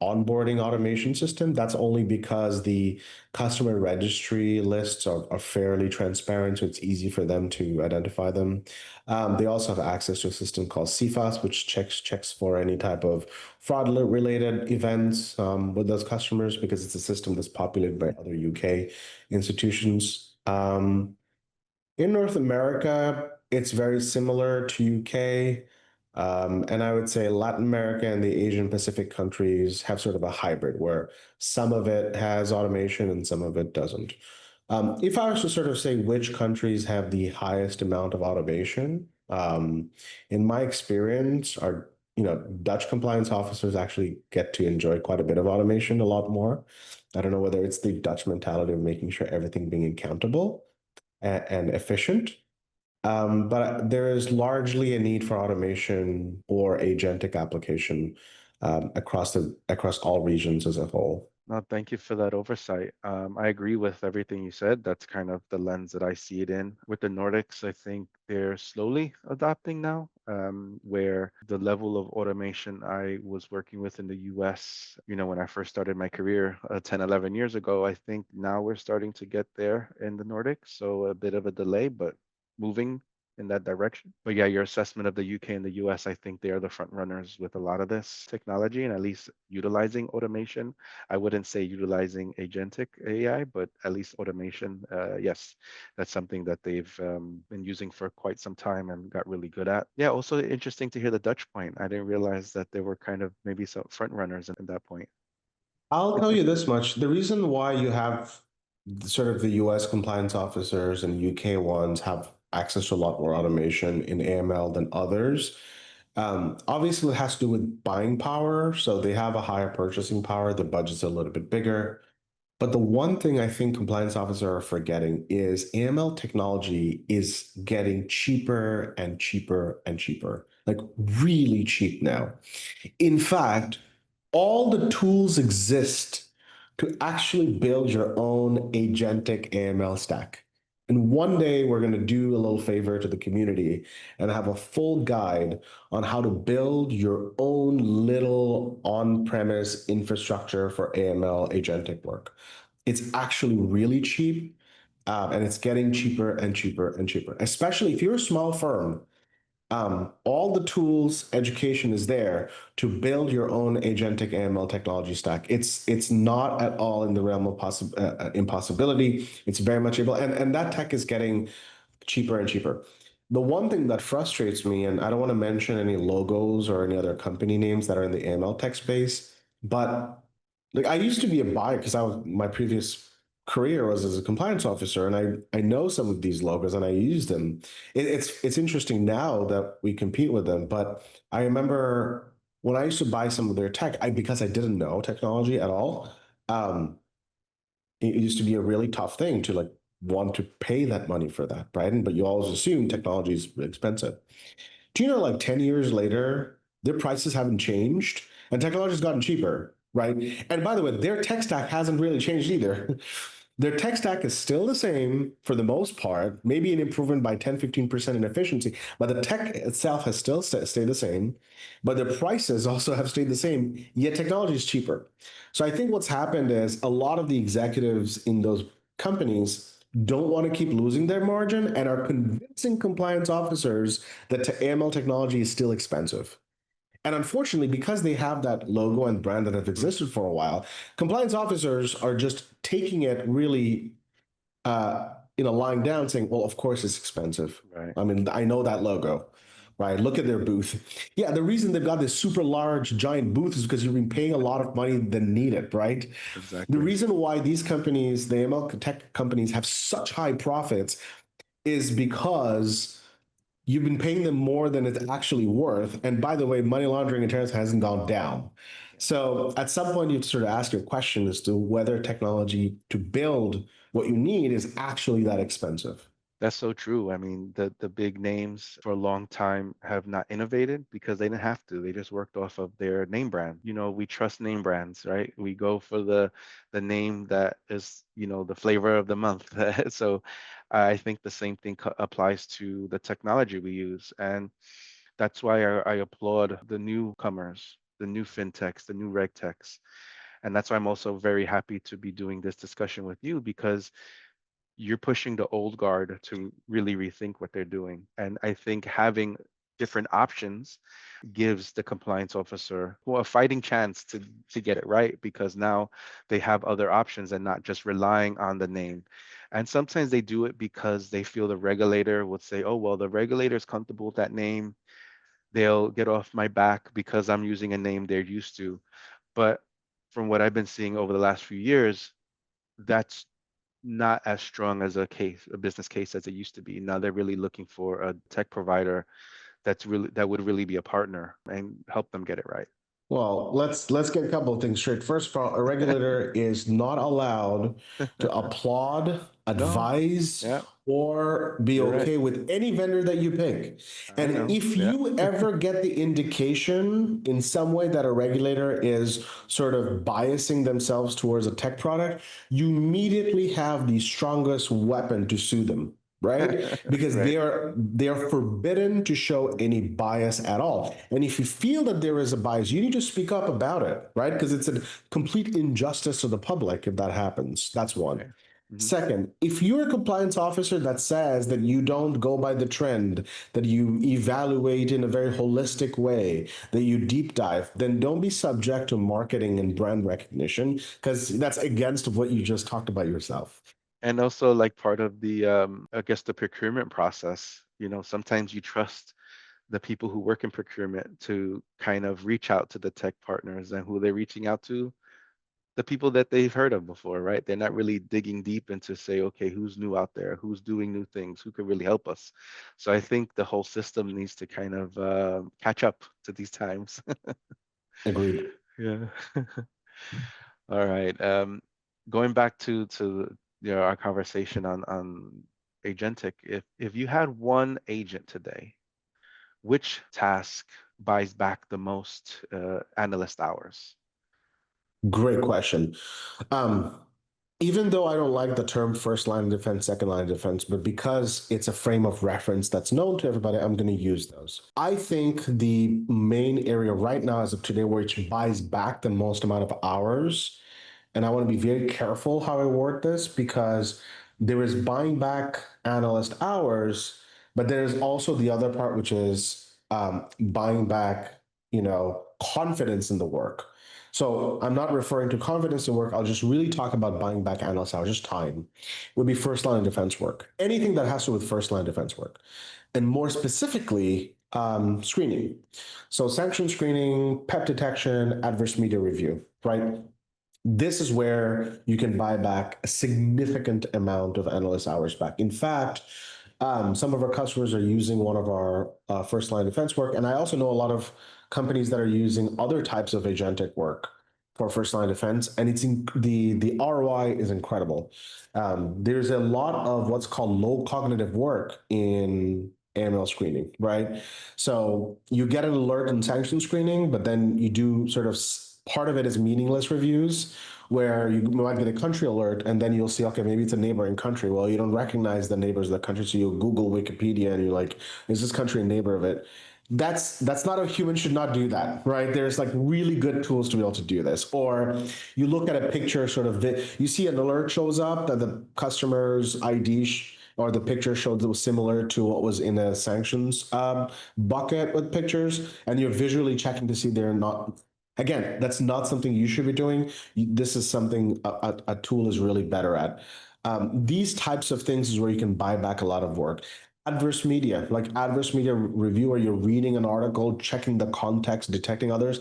onboarding automation system. That's only because the customer registry lists are fairly transparent, so it's easy for them to identify them. They also have access to a system called CFAS, which checks for any type of fraudulent related events with those customers because it's a system that's populated by other UK institutions. In North America, it's very similar to UK. And I would say Latin America and the Asian Pacific countries have sort of a hybrid where some of it has automation and some of it doesn't. If I was to sort of say which countries have the highest amount of automation, in my experience, our Dutch compliance officers actually get to enjoy quite a bit of automation, a lot more. I don't know whether it's the Dutch mentality of making sure everything being accountable and efficient. But there is largely a need for automation or agentic application across all regions as a whole. No, thank you for that oversight. I agree with everything you said. That's kind of the lens that I see it in. With the Nordics, I think they're slowly adopting now, where the level of automation I was working with in the US, when I first started my career 10, 11 years ago, I think now we're starting to get there in the Nordics. So a bit of a delay, but moving in that direction. But yeah, your assessment of the UK and the US, I think they are the front runners with a lot of this technology and at least utilizing automation. I wouldn't say utilizing agentic AI, but at least automation. Yes, that's something that they've been using for quite some time and got really good at. Yeah, also interesting to hear the Dutch point. I didn't realize that they were kind of maybe some front runners in that point. I'll tell you this much. The reason why you have sort of the US compliance officers and UK ones have access to a lot more automation in AML than others, obviously it has to do with buying power. So they have a higher purchasing power. The budget's a little bit bigger. But the one thing I think compliance officers are forgetting is AML technology is getting cheaper and cheaper and cheaper, like really cheap now. In fact, all the tools exist to actually build your own agentic AML stack. And one day we're going to do a little favor to the community and have a full guide on how to build your own little on-premise infrastructure for AML agentic work. It's actually really cheap, and it's getting cheaper and cheaper and cheaper, especially if you're a small firm. All the tools, education is there to build your own agentic AML technology stack. It's not at all in the realm of impossibility. It's very much able, and that tech is getting cheaper and cheaper. The one thing that frustrates me, and I don't want to mention any logos or any other company names that are in the AML tech space, but like I used to be a buyer because my previous career was as a compliance officer, and I know some of these logos and I use them. It's interesting now that we compete with them, but I remember when I used to buy some of their tech, because I didn't know technology at all. Um, it used to be a really tough thing to like want to pay that money for that, right? But you always assume technology is expensive. Do you know, like 10 years later, their prices haven't changed and technology's gotten cheaper, right? And by the way, their tech stack hasn't really changed either. Their tech stack is still the same for the most part, maybe an improvement by 10-15% in efficiency, but the tech itself has still stayed the same, but the prices also have stayed the same, yet technology is cheaper. So I think what's happened is a lot of the executives in those companies don't want to keep losing their margin and are convincing compliance officers that AML technology is still expensive. And unfortunately, because they have that logo and brand that have existed for a while, compliance officers are just taking it really, lying down, saying, "Well, of course it's expensive. Right. I mean, I know that logo, right? Look at their booth. Yeah, the reason they've got this super large, giant booth is because you've been paying a lot of money than needed, right? The Exactly. reason why these companies, the ML tech companies, have such high profits is because you've been paying them more than it's actually worth. And by the way, money laundering in terms hasn't gone down. So at some point, you have to sort of ask your question as to whether technology to build what you need is actually that expensive. That's so true. I mean, the big names for a long time have not innovated because they didn't have to. They just worked off of their name brand. We trust name brands, right? We go for the name that is, the flavor of the month. So I think the same thing applies to the technology we use. And that's why I applaud the newcomers the new fintechs, the new regtechs. And that's why I'm also very happy to be doing this discussion with you, because you're pushing the old guard to really rethink what they're doing. And I think having different options gives the compliance officer, well, a fighting chance to get it right, because now they have other options and not just relying on the name. And sometimes they do it because they feel the regulator would say, oh, well, the regulator is comfortable with that name. They'll get off my back because I'm using a name they're used to. But from what I've been seeing over the last few years, that's not as strong as a business case as it used to be. Now they're really looking for a tech provider that would really be a partner and help them get it right. Well, let's get a couple of things straight. First of all, a regulator is not allowed to applaud, No, advise, yeah, or be you're right. okay with any vendor that you pick. I And know. if Yeah. you ever get the indication in some way that a regulator is sort of biasing themselves towards a tech product, you immediately have the strongest weapon to sue them, right? Because Right. they are forbidden to show any bias at all. And if you feel that there is a bias, you need to speak up about it, right? Because it's a complete injustice to the public if that happens. That's one. Right. Hmm. Second, if you're a compliance officer that says that you don't go by the trend, that you evaluate in a very holistic way, that you deep dive, then don't be subject to marketing and brand recognition, because that's against what you just talked about yourself. And also, like, part of the I guess the procurement process, sometimes you trust the people who work in procurement to kind of reach out to the tech partners, and who they're reaching out to, the people that they've heard of before, right? They're not really digging deep into say, okay, who's new out there, who's doing new things, who can really help us. So I think the whole system needs to kind of catch up to these times. Agreed. Yeah. All right. Going back to our conversation on agentic, if you had one agent today, which task buys back the most analyst hours? Great question. Um, Even though I don't like the term first line of defense, second line of defense, but because it's a frame of reference that's known to everybody, I'm going to use those. I think the main area right now, as of today, which buys back the most amount of hours, and I want to be very careful how I word this because there is buying back analyst hours, but there's also the other part, which is buying back, confidence in the work. So I'm not referring to confidence in work. I'll just really talk about buying back analyst hours, just time. Would be first line of defense work. Anything that has to do with first line of defense work. And more specifically, screening. So sanction screening, PEP detection, adverse media review, right? This is where you can buy back a significant amount of analyst hours back. In fact, some of our customers are using one of our first line defense work, and I also know a lot of companies that are using other types of agentic work for first line defense, and the ROI is incredible. There's a lot of what's called low cognitive work in AML screening, right? So you get an alert in sanction screening, but then you do sort of part of it is meaningless reviews where you might get a country alert and then you'll see, okay, maybe it's a neighboring country. Well, you don't recognize the neighbors of the country, so you'll Google Wikipedia and you're like, is this country a neighbor of it? That's not a human should not do that, right? There's like really good tools to be able to do this. Or you look at a picture, sort of, you see an alert shows up that the customer's ID or the picture showed that was similar to what was in a sanctions bucket with pictures, and you're visually checking to see they're not. Again, that's not something you should be doing. This is something a tool is really better at. These types of things is where you can buy back a lot of work. Adverse media, like adverse media review, where you're reading an article, checking the context, detecting others.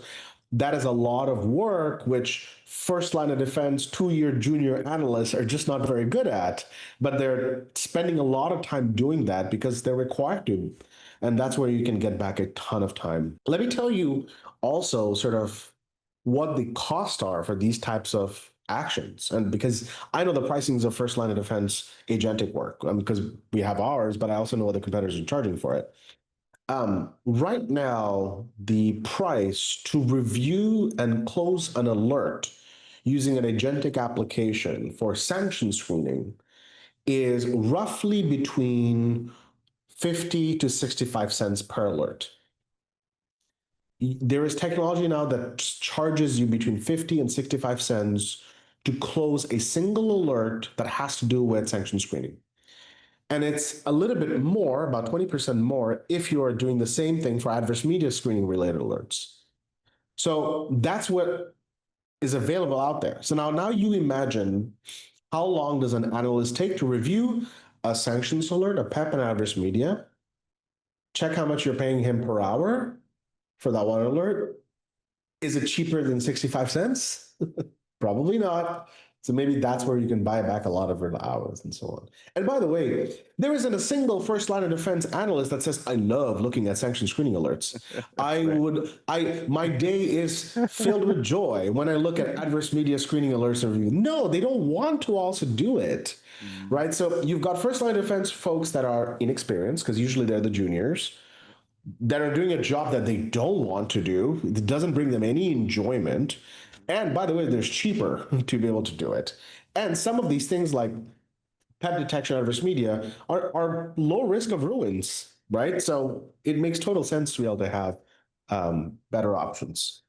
That is a lot of work, which first line of defense, 2-year junior analysts are just not very good at, but they're spending a lot of time doing that because they're required to. And that's where you can get back a ton of time. Let me tell you also sort of what the costs are for these types of actions. And because I know the pricings of first line of defense agentic work, because we have ours, but I also know other competitors are charging for it. Right now, the price to review and close an alert using an agentic application for sanction screening is roughly between 50 to 65 cents per alert. there is technology now that charges you between 50 and 65 cents to close a single alert that has to do with sanction screening. And it's a little bit more, about 20% more, if you are doing the same thing for adverse media screening related alerts. So that's what is available out there. So now you imagine how long does an analyst take to review a sanctions alert, a PEP and adverse media, check how much you're paying him per hour for that one alert. Is it cheaper than 65 cents? Probably not. So maybe that's where you can buy back a lot of your hours and so on. And by the way, there isn't a single first line of defense analyst that says, I love looking at sanction screening alerts. Right. My day is filled with joy when I look at adverse media screening alerts and review. No, they don't want to also do it, Mhm. right? So you've got first line of defense folks that are inexperienced because usually they're the juniors that are doing a job that they don't want to do. It doesn't bring them any enjoyment. And by the way, there's cheaper to be able to do it. And some of these things like pet detection adverse media are low risk of ruins, right? So it makes total sense to be able to have better options.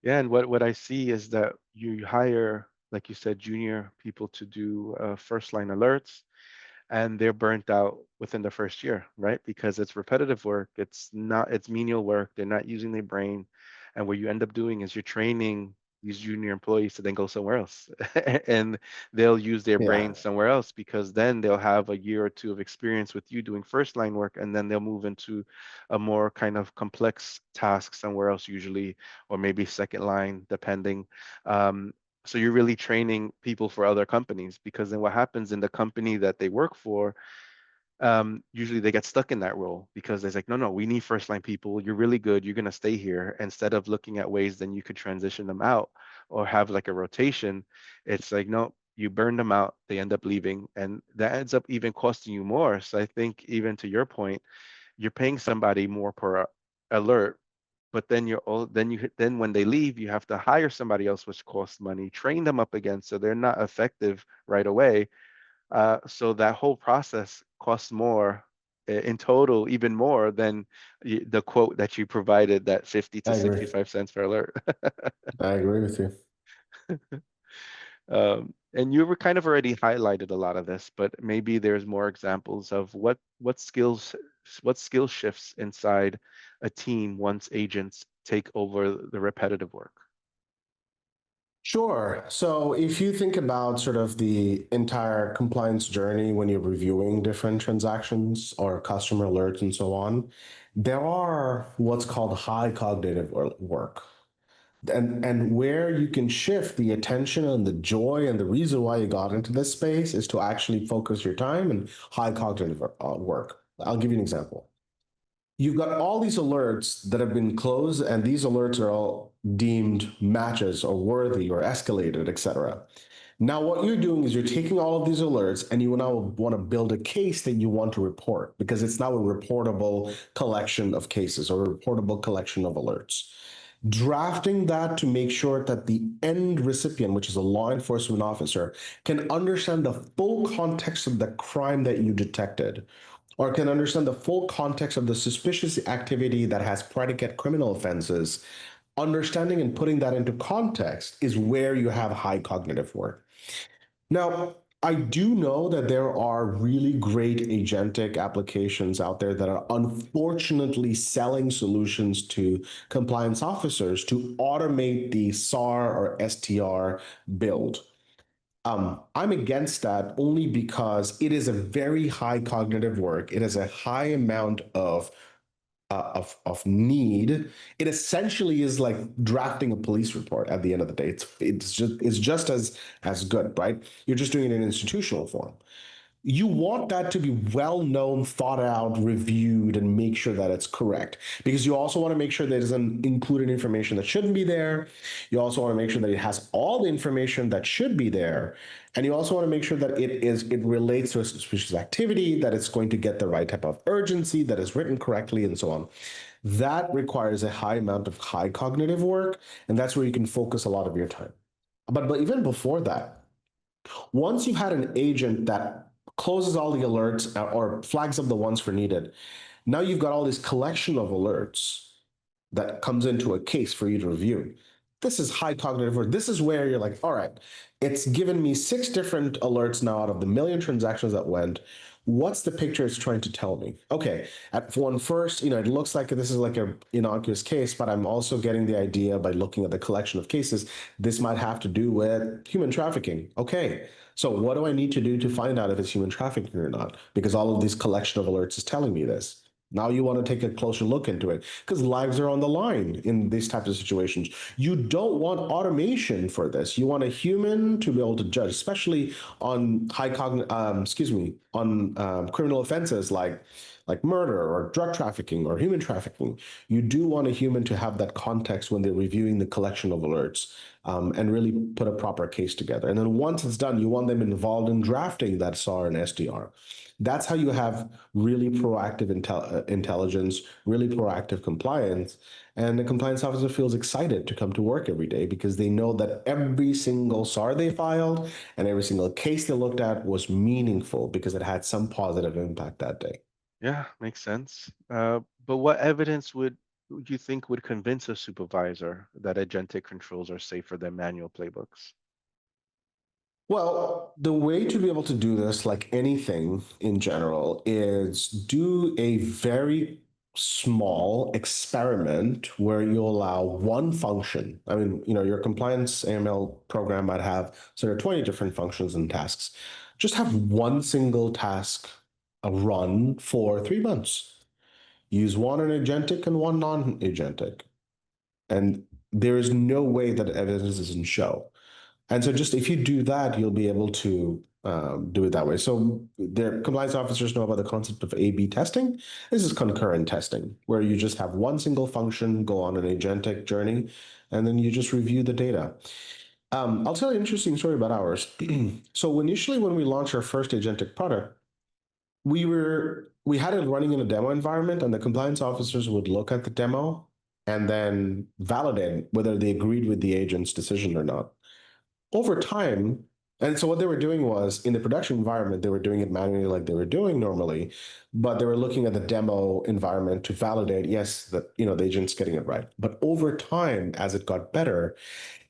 Yeah, and what I see is that you hire, like you said, junior people to do first line alerts, and they're burnt out within the first year, right? Because it's repetitive work, it's menial work, they're not using their brain. And what you end up doing is you're training these junior employees to then go somewhere else. And they'll use their Yeah, brain somewhere else because then they'll have a year or two of experience with you doing first line work, and then they'll move into a more kind of complex task somewhere else usually, or maybe second line, depending. Um, so you're really training people for other companies, because then what happens in the company that they work for, usually they get stuck in that role because it's like, no, no, we need first line people. You're really good. You're going to stay here. Instead of looking at ways then you could transition them out or have like a rotation, it's like, no, you burn them out. They end up leaving, and that ends up even costing you more. So I think, even to your point, you're paying somebody more per alert, but then then when they leave, you have to hire somebody else, which costs money, train them up again, so they're not effective right away. So that whole process costs more in total, even more than the quote that you provided, that 50 to I agree. 65 cents per alert. I agree with you. And you were kind of already highlighted a lot of this, but maybe there's more examples of what skill shifts inside a team once agents take over the repetitive work. Sure. So if you think about sort of the entire compliance journey when you're reviewing different transactions or customer alerts and so on, there are what's called high cognitive work. And where you can shift the attention and the joy and the reason why you got into this space is to actually focus your time and high cognitive work. I'll give you an example. You've got all these alerts that have been closed, and these alerts are all deemed matches or worthy or escalated, etc. Now, what you're doing is you're taking all of these alerts and you now want to build a case that you want to report because it's now a reportable collection of cases or a reportable collection of alerts. Drafting that to make sure that the end recipient, which is a law enforcement officer, can understand the full context of the crime that you detected or can understand the full context of the suspicious activity that has predicate criminal offenses. Understanding and putting that into context is where you have high cognitive work. Now, I do know that there are really great agentic applications out there that are unfortunately selling solutions to compliance officers to automate the SAR or STR build. I'm against that only because it is a very high cognitive work. It has a high amount of need. It essentially is like drafting a police report at the end of the day. It's just as good, right? You're just doing it in institutional form. You want that to be well known, thought out, reviewed, and make sure that it's correct. Because you also want to make sure that it doesn't include information that shouldn't be there. You also want to make sure that it has all the information that should be there. And you also want to make sure that it relates to a suspicious activity, that it's going to get the right type of urgency, that is written correctly, and so on. That requires a high amount of high cognitive work, and that's where you can focus a lot of your time. But even before that, once you've had an agent that closes all the alerts or flags up the ones for needed, now you've got all this collection of alerts. that comes into a case for you to review. This is high cognitive work. This is where you're like, all right, it's given me 6 different alerts now out of the million transactions that went. What's the picture it's trying to tell me? Okay, at one first, it looks like this is like a innocuous case, but I'm also getting the idea by looking at the collection of cases, this might have to do with human trafficking. Okay, so what do I need to do to find out if it's human trafficking or not? Because all of these collection of alerts is telling me this. Now you want to take a closer look into it because lives are on the line in these types of situations. You don't want automation for this. You want a human to be able to judge, especially on on criminal offenses like murder or drug trafficking or human trafficking. You do want a human to have that context when they're reviewing the collection of alerts, and really put a proper case together. And then once it's done, you want them involved in drafting that SAR and SDR. That's how you have really proactive intelligence, really proactive compliance. And the compliance officer feels excited to come to work every day because they know that every single SAR they filed and every single case they looked at was meaningful because it had some positive impact that day. Yeah, makes sense. But what evidence would you think would convince a supervisor that agentic controls are safer than manual playbooks? Well, the way to be able to do this, like anything in general, is do a very small experiment where you allow one function. I mean, your compliance AML program might have sort of 20 different functions and tasks. Just have one single task run for 3 months. Use one in agentic and one non-agentic. And there is no way that evidence doesn't show. And so just if you do that, you'll be able to do it that way. So their compliance officers know about the concept of A/B testing. This is concurrent testing, where you just have one single function go on an agentic journey, and then you just review the data. I'll tell you an interesting story about ours. So initially, when we launched our first agentic product, we had it running in a demo environment, and the compliance officers would look at the demo and then validate whether they agreed with the agent's decision or not over time. And so what they were doing was in the production environment, they were doing it manually like they were doing normally, but they were looking at the demo environment to validate, yes, that the agent's getting it right. But over time, as it got better,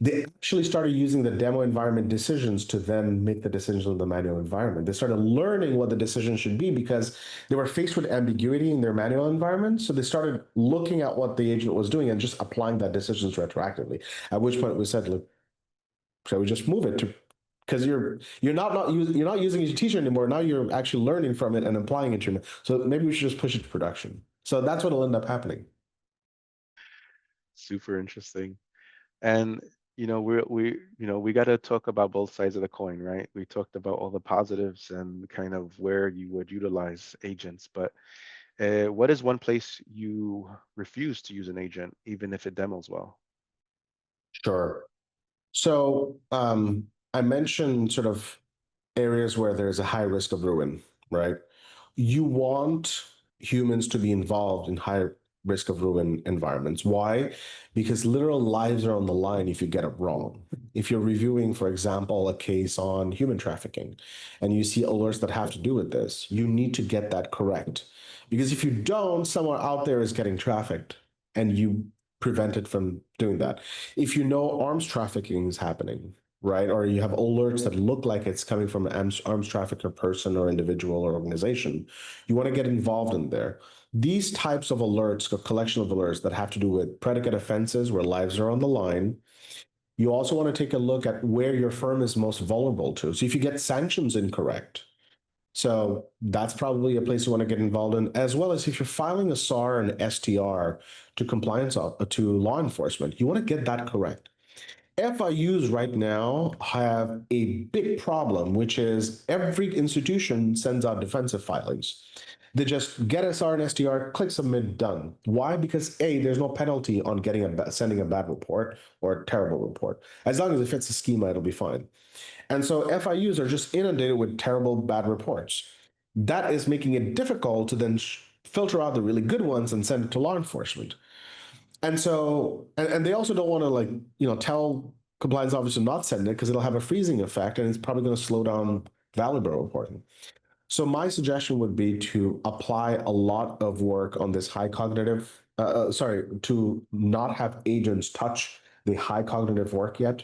they actually started using the demo environment decisions to then make the decisions in the manual environment. They started learning what the decision should be because they were faced with ambiguity in their manual environment. So they started looking at what the agent was doing and just applying that decisions retroactively. At which point we said, look, shall we just move it to, because you're not using it as a teacher anymore. Now you're actually learning from it and applying it to it. So maybe we should just push it to production. So that's what will end up happening. Super interesting. And we got to talk about both sides of the coin, right? We talked about all the positives and kind of where you would utilize agents, but what is one place you refuse to use an agent, even if it demos well? Sure. So I mentioned sort of areas where there's a high risk of ruin, right? You want humans to be involved in high risk of ruin environments. Why? Because literal lives are on the line if you get it wrong. If you're reviewing, for example, a case on human trafficking and you see alerts that have to do with this, you need to get that correct. Because if you don't, someone out there is getting trafficked and you prevent it from doing that. If you know arms trafficking is happening, right? Or you have alerts that look like it's coming from an arms trafficker person or individual or organization, you want to get involved in there. These types of alerts, a collection of alerts that have to do with predicate offenses where lives are on the line. You also want to take a look at where your firm is most vulnerable to. So if you get sanctions incorrect, so that's probably a place you want to get involved in, as well as if you're filing a SAR and STR to to law enforcement, you want to get that correct. FIUs right now have a big problem, which is every institution sends out defensive filings. They just get SR and STR, click submit, done. Why? Because A, there's no penalty on sending a bad report or a terrible report. As long as it fits the schema, it'll be fine. And so FIUs are just inundated with terrible, bad reports. That is making it difficult to then filter out the really good ones and send it to law enforcement. And so, and they also don't want to tell compliance officers not send it because it'll have a freezing effect and it's probably going to slow down valuable reporting. So my suggestion would be to apply a lot of work on this high cognitive sorry, to not have agents touch the high cognitive work yet,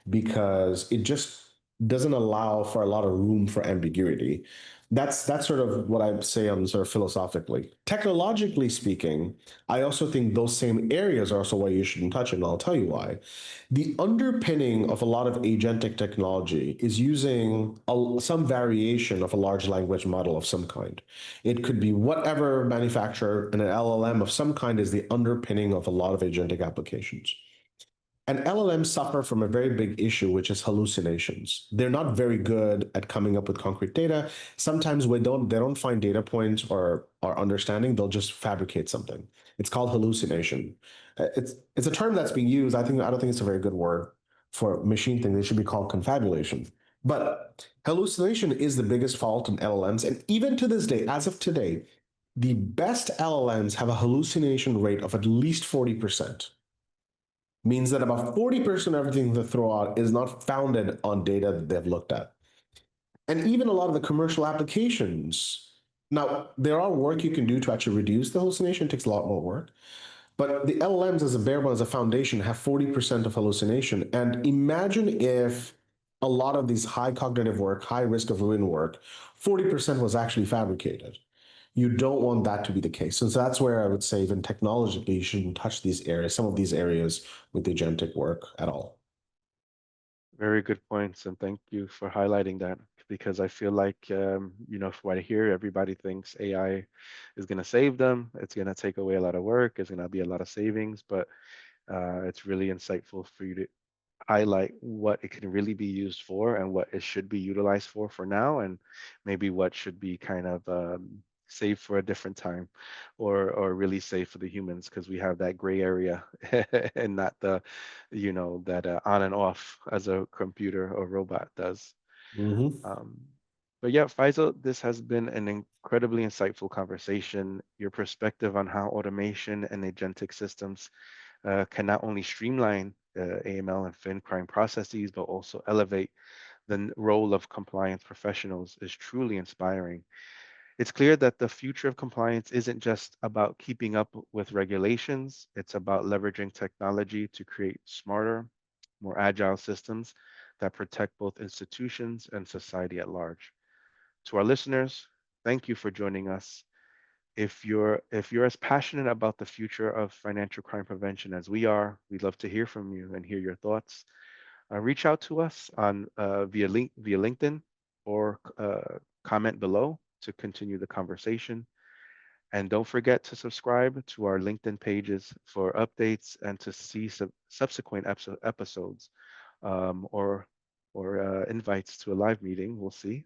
because it just doesn't allow for a lot of room for ambiguity. That's sort of what I say on sort of philosophically. Technologically speaking, I also think those same areas are also why you shouldn't touch it, and I'll tell you why. The underpinning of a lot of agentic technology is using some variation of a large language model of some kind. It could be whatever manufacturer, and an LLM of some kind is the underpinning of a lot of agentic applications. And LLMs suffer from a very big issue, which is hallucinations. They're not very good at coming up with concrete data. Sometimes they don't find data points or understanding, they'll just fabricate something. It's called hallucination. It's a term that's being used. I don't think it's a very good word for machine thing. They should be called confabulation. But hallucination is the biggest fault in LLMs. And even to this day, as of today, the best LLMs have a hallucination rate of at least 40%. Means that about 40% of everything they throw out is not founded on data that they've looked at. And even a lot of the commercial applications, now there are work you can do to actually reduce the hallucination, it takes a lot more work. But the LLMs as a bare bone, as a foundation, have 40% of hallucination. And imagine if a lot of these high cognitive work, high risk of ruin work, 40% was actually fabricated. You don't want that to be the case. So that's where I would say, even technologically, you shouldn't touch these areas, some of these areas with agentic work at all. Very good points, and thank you for highlighting that, because I feel like, from what I hear, everybody thinks AI is going to save them. It's going to take away a lot of work. It's going to be a lot of savings, but it's really insightful for you to highlight what it can really be used for and what it should be utilized for now, and maybe what should be kind of saved for a different time, or really saved for the humans, because we have that gray area and not the, that on and off as a computer or robot does. Mm-hmm. Um, but yeah, Faisal, this has been an incredibly insightful conversation. Your perspective on how automation and agentic systems can not only streamline AML and fin crime processes, but also elevate the role of compliance professionals is truly inspiring. It's clear that the future of compliance isn't just about keeping up with regulations, it's about leveraging technology to create smarter, more agile systems that protect both institutions and society at large. To our listeners, thank you for joining us. If you're as passionate about the future of financial crime prevention as we are, we'd love to hear from you and hear your thoughts. Reach out to us on via LinkedIn, or comment below to continue the conversation. And don't forget to subscribe to our LinkedIn pages for updates and to see subsequent episodes, or invites to a live meeting. We'll see.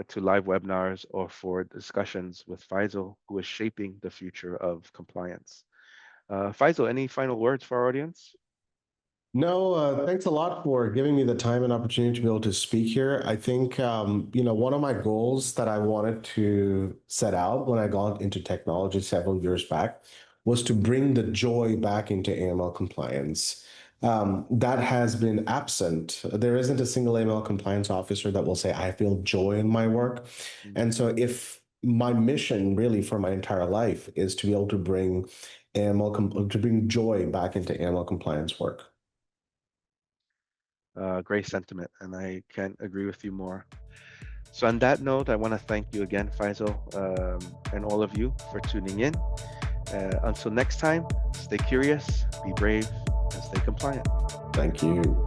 To live webinars or for discussions with Faisal, who is shaping the future of compliance. Faisal, any final words for our audience? No, thanks a lot for giving me the time and opportunity to be able to speak here. I think, one of my goals that I wanted to set out when I got into technology several years back was to bring the joy back into AML compliance. That has been absent. There isn't a single AML compliance officer that will say, I feel joy in my work. And so if my mission really for my entire life is to be able to bring to bring joy back into AML compliance work. Great sentiment, and I can't agree with you more. So on that note, I want to thank you again, Faisal, and all of you for tuning in. Until next time, stay curious, be brave, and stay compliant. Thank you.